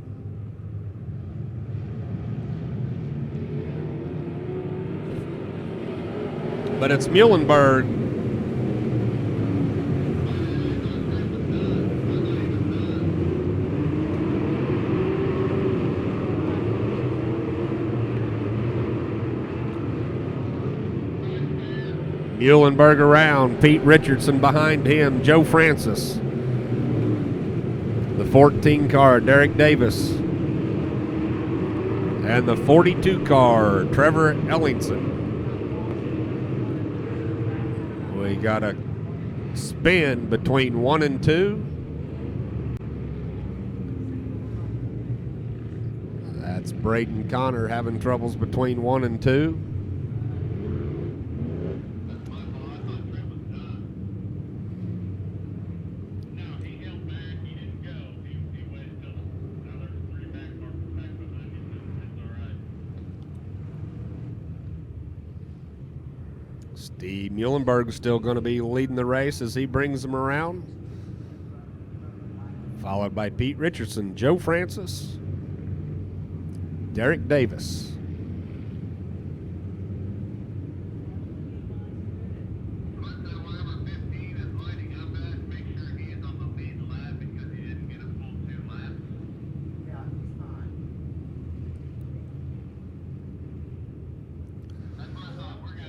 Speaker 1: but it's Muhlenberg. Muhlenberg around, Pete Richardson behind him, Joe Francis. The 14 car, Derek Davis. And the 42 car, Trevor Ellingson. We got a spin between 1 and 2. That's Braden Connor having troubles between 1 and 2. Steve Muhlenberg's still going to be leading the race as he brings them around. Followed by Pete Richardson, Joe Francis, Derek Davis.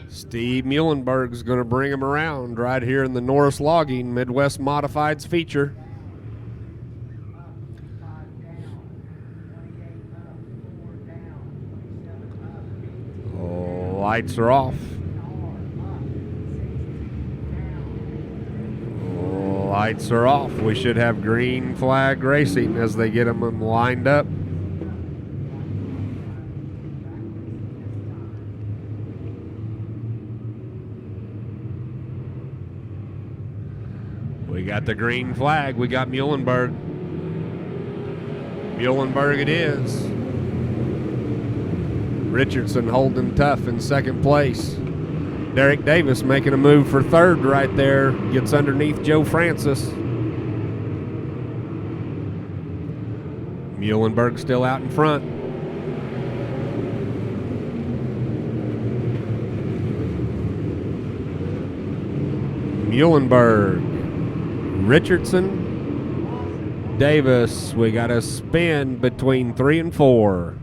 Speaker 1: Steve Muhlenberg's going to bring him around right here in the Norris Logging Midwest Modifieds feature. Lights are off. Lights are off. We should have green flag racing as they get them lined up. We got the green flag. We got Muhlenberg. Muhlenberg it is. Richardson holding tough in second place. Derek Davis making a move for third right there. Gets underneath Joe Francis. Muhlenberg still out in front. Muhlenberg, Richardson, Davis. We got a spin between 3 and 4.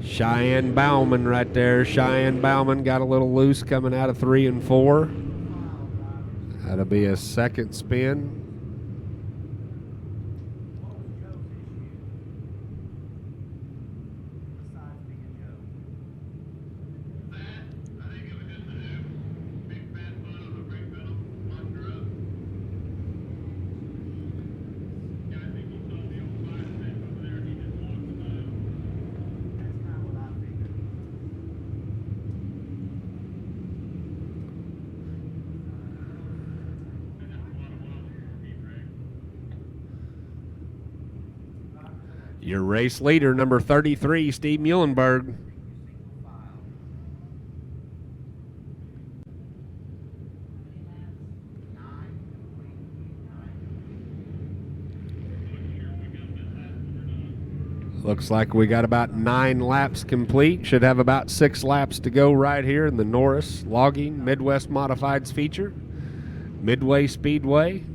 Speaker 1: Cheyenne Bauman right there. Cheyenne Bauman got a little loose coming out of 3 and 4. That'll be a second spin. Your race leader, number 33, Steve Muhlenberg. Looks like we got about 9 laps complete. Should have about 6 laps to go right here in the Norris Logging Midwest Modifieds feature. Midway Speedway.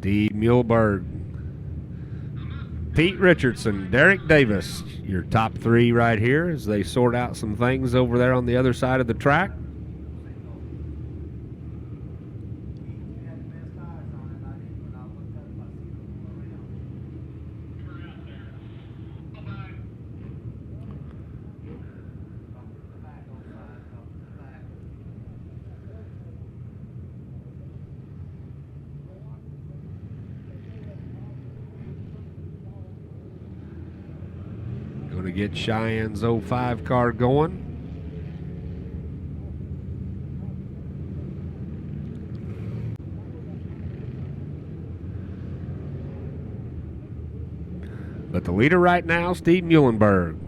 Speaker 1: Steve Muhlenberg, Pete Richardson, Derek Davis, your top three right here as they sort out some things over there on the other side of the track. Going to get Cheyenne's 05 car going. But the leader right now, Steve Muhlenberg.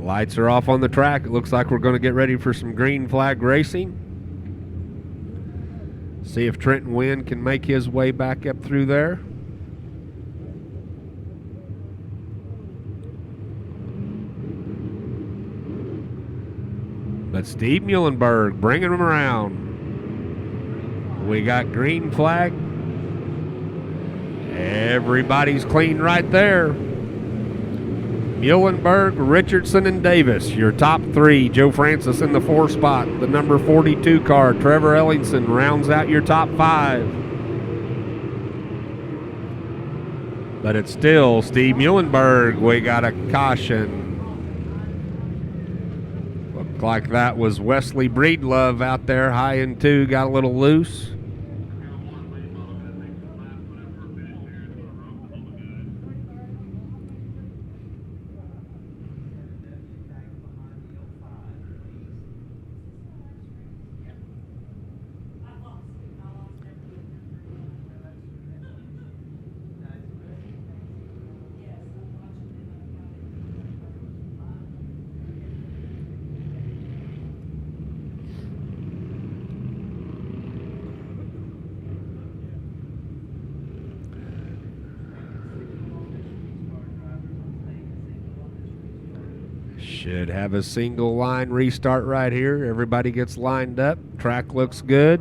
Speaker 1: Lights are off on the track. It looks like we're going to get ready for some green flag racing. See if Trenton Wynn can make his way back up through there. But Steve Muhlenberg bringing him around. We got green flag. Everybody's clean right there. Muhlenberg, Richardson, and Davis, your top three. Joe Francis in the 4 spot. The number 42 car, Trevor Ellingson, rounds out your top 5. But it's still Steve Muhlenberg. We got a caution. Looked like that was Wesley Breedlove out there, high in 2, got a little loose. Should have a single line restart right here. Everybody gets lined up. Track looks good.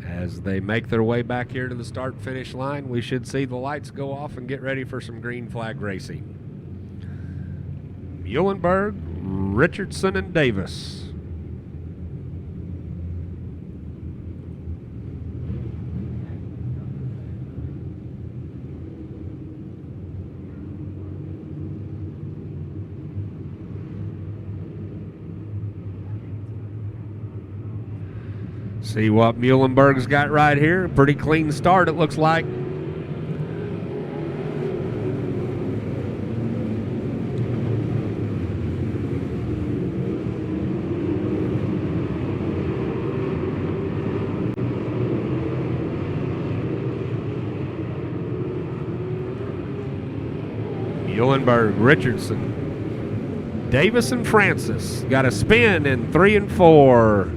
Speaker 1: As they make their way back here to the start-finish line, we should see the lights go off and get ready for some green flag racing. Muhlenberg, Richardson, and Davis. See what Muhlenberg's got right here. Pretty clean start, it looks like. Muhlenberg, Richardson, Davis, and Francis got a spin in 3 and 4.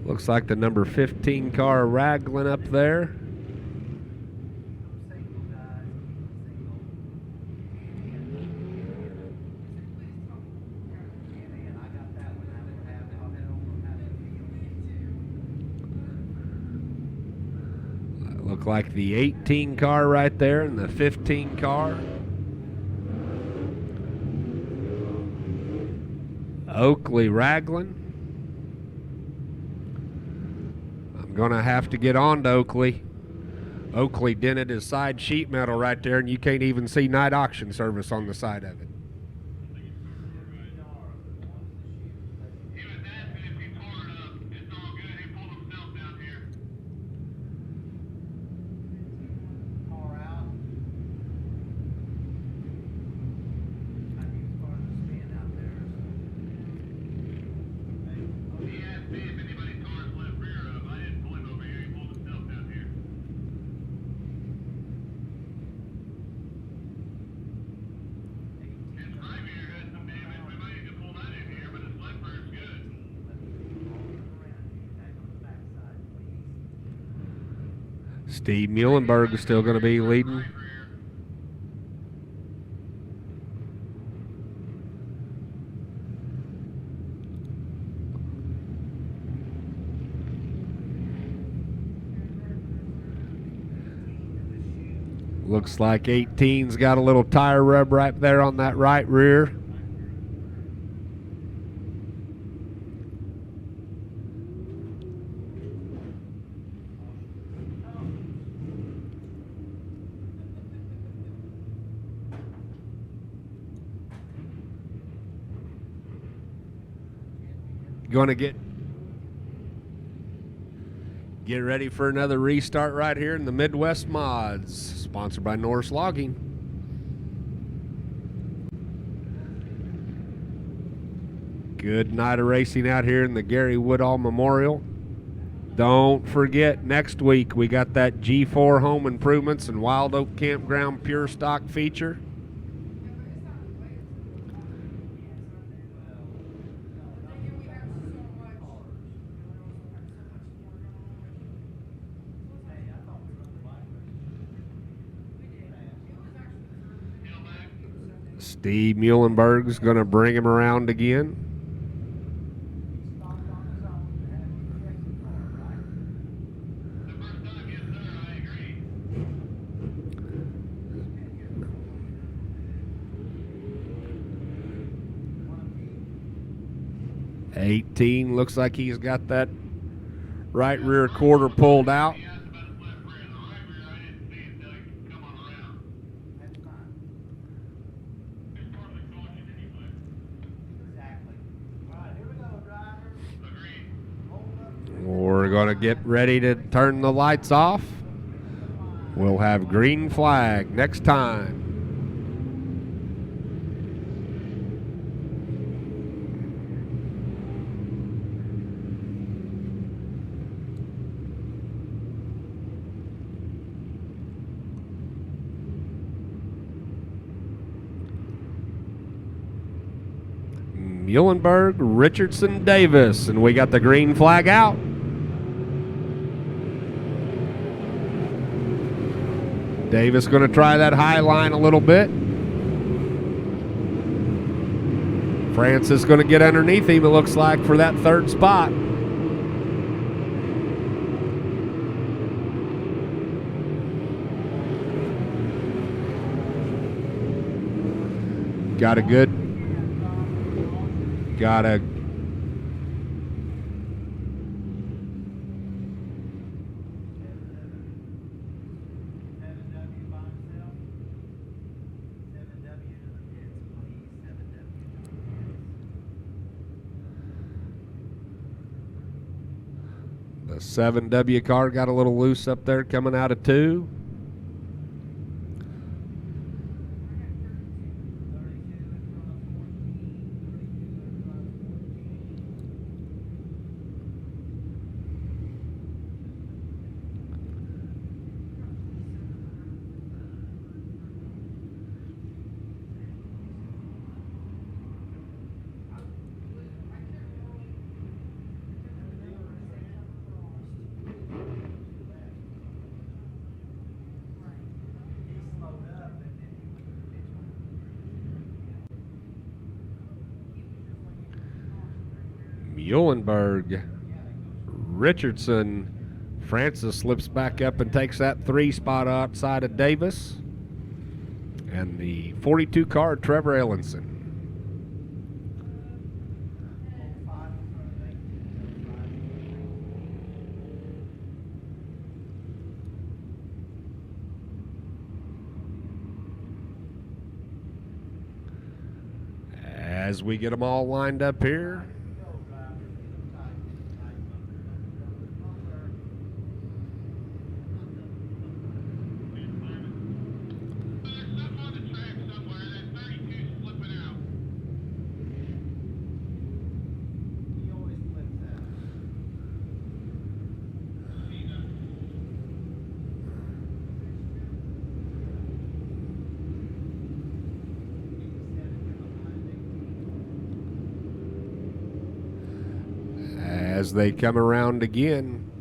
Speaker 1: Looks like the number 15 car Raglan up there. Look like the 18 car right there and the 15 car. Oakley Raglan. Gonna have to get on to Oakley. Oakley dented his side sheet metal right there, and you can't even see night auction service on the side of it.
Speaker 3: He was asking if he tore it up. It's all good. He pulled himself down here.
Speaker 2: Car out. I think it's part of the spin out there.
Speaker 1: Steve Muhlenberg is still going to be leading. Looks like 18's got a little tire rub right there on that right rear. Going to get ready for another restart right here in the Midwest Mods, sponsored by Norris Logging. Good night of racing out here in the Gary Woodall Memorial. Don't forget, next week we got that G4 Home Improvements and Wild Oak Campground Pure Stock feature. Steve Muhlenberg's going to bring him around again.
Speaker 2: Yes,
Speaker 1: 18 looks like he's got that right rear quarter pulled out. We're going to get ready to turn the lights off. We'll have green flag next time. Muhlenberg, Richardson, Davis, and we got the green flag out. Davis going to try that high line a little bit. Francis going to get underneath him, it looks like, for that third spot. Got a The 7W car got a little loose up there coming out of 2. Muhlenberg, Richardson, Francis slips back up and takes that 3 spot outside of Davis. And the 42 car, Trevor Ellenson. As we get them all lined up here. As they come around again,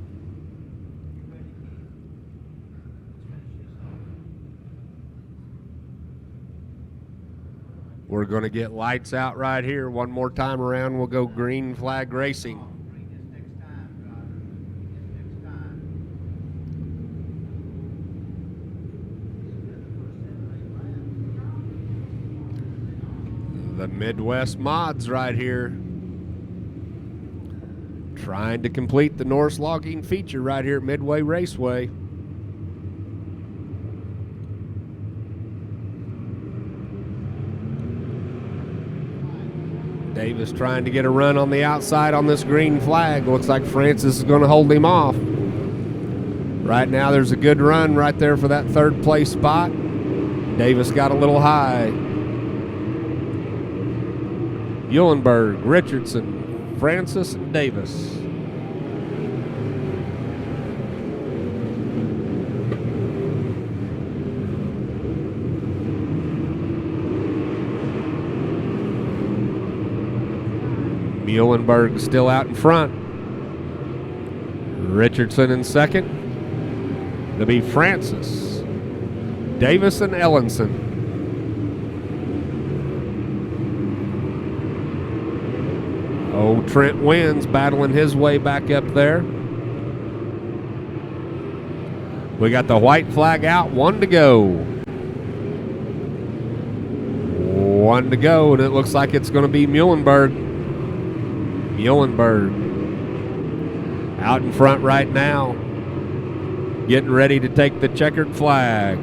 Speaker 1: We're going to get lights out right here. One more time around, we'll go green flag racing.
Speaker 2: Green this next time, driver. Green this next time.
Speaker 1: The Midwest Mods right here. Trying to complete the Norse logging feature right here at Midway Raceway. Davis trying to get a run on the outside on this green flag. Looks like Francis is going to hold him off. Right now there's a good run right there for that third place spot. Davis got a little high. Eulenberg, Richardson, Francis, and Davis. Eulenberg still out in front. Richardson in second. It'll be Francis, Davis, and Ellenson. Old Trent Wins battling his way back up there. We got the white flag out, 1 to go. 1 to go, and it looks like it's going to be Muhlenberg. Muhlenberg out in front right now, getting ready to take the checkered flag.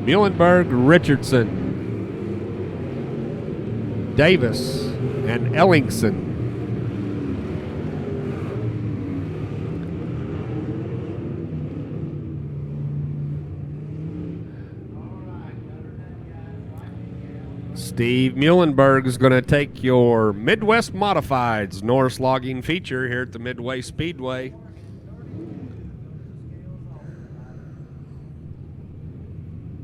Speaker 1: Muhlenberg, Richardson, Davis, and Ellingson. Steve Muhlenberg is going to take your Midwest Modifieds Norse logging feature here at the Midway Speedway.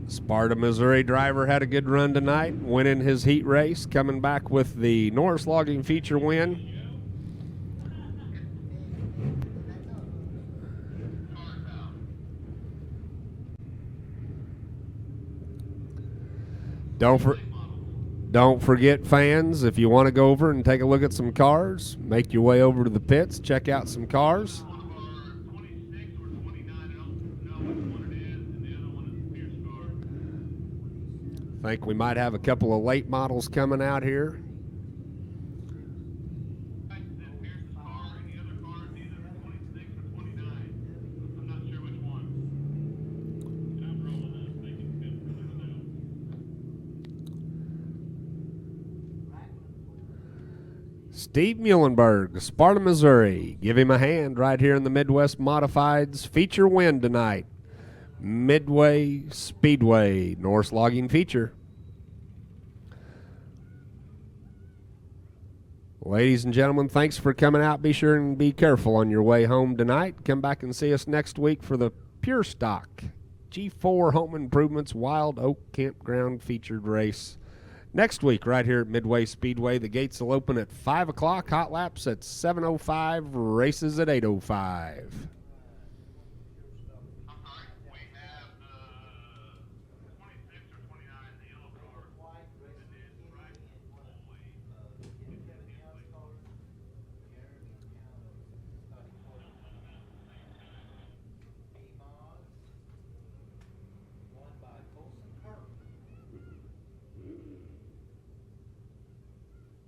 Speaker 1: Sparta, Missouri driver had a good run tonight, winning his heat race, coming back with the Norse logging feature win. Don't forget, fans, if you want to go over and take a look at some cars, make your way over to the pits, check out some cars. I think we might have a couple of late models coming out here. Steve Muhlenberg, Sparta, Missouri. Give him a hand right here in the Midwest Modifieds feature win tonight. Midway Speedway, Norse logging feature. Ladies and gentlemen, thanks for coming out. Be sure and be careful on your way home tonight. Come back and see us next week for the Pure Stock G4 Home Improvements Wild Oak Campground featured race. Next week, right here at Midway Speedway, the gates will open at 5 o'clock, hot laps at 7:05, races at 8:05.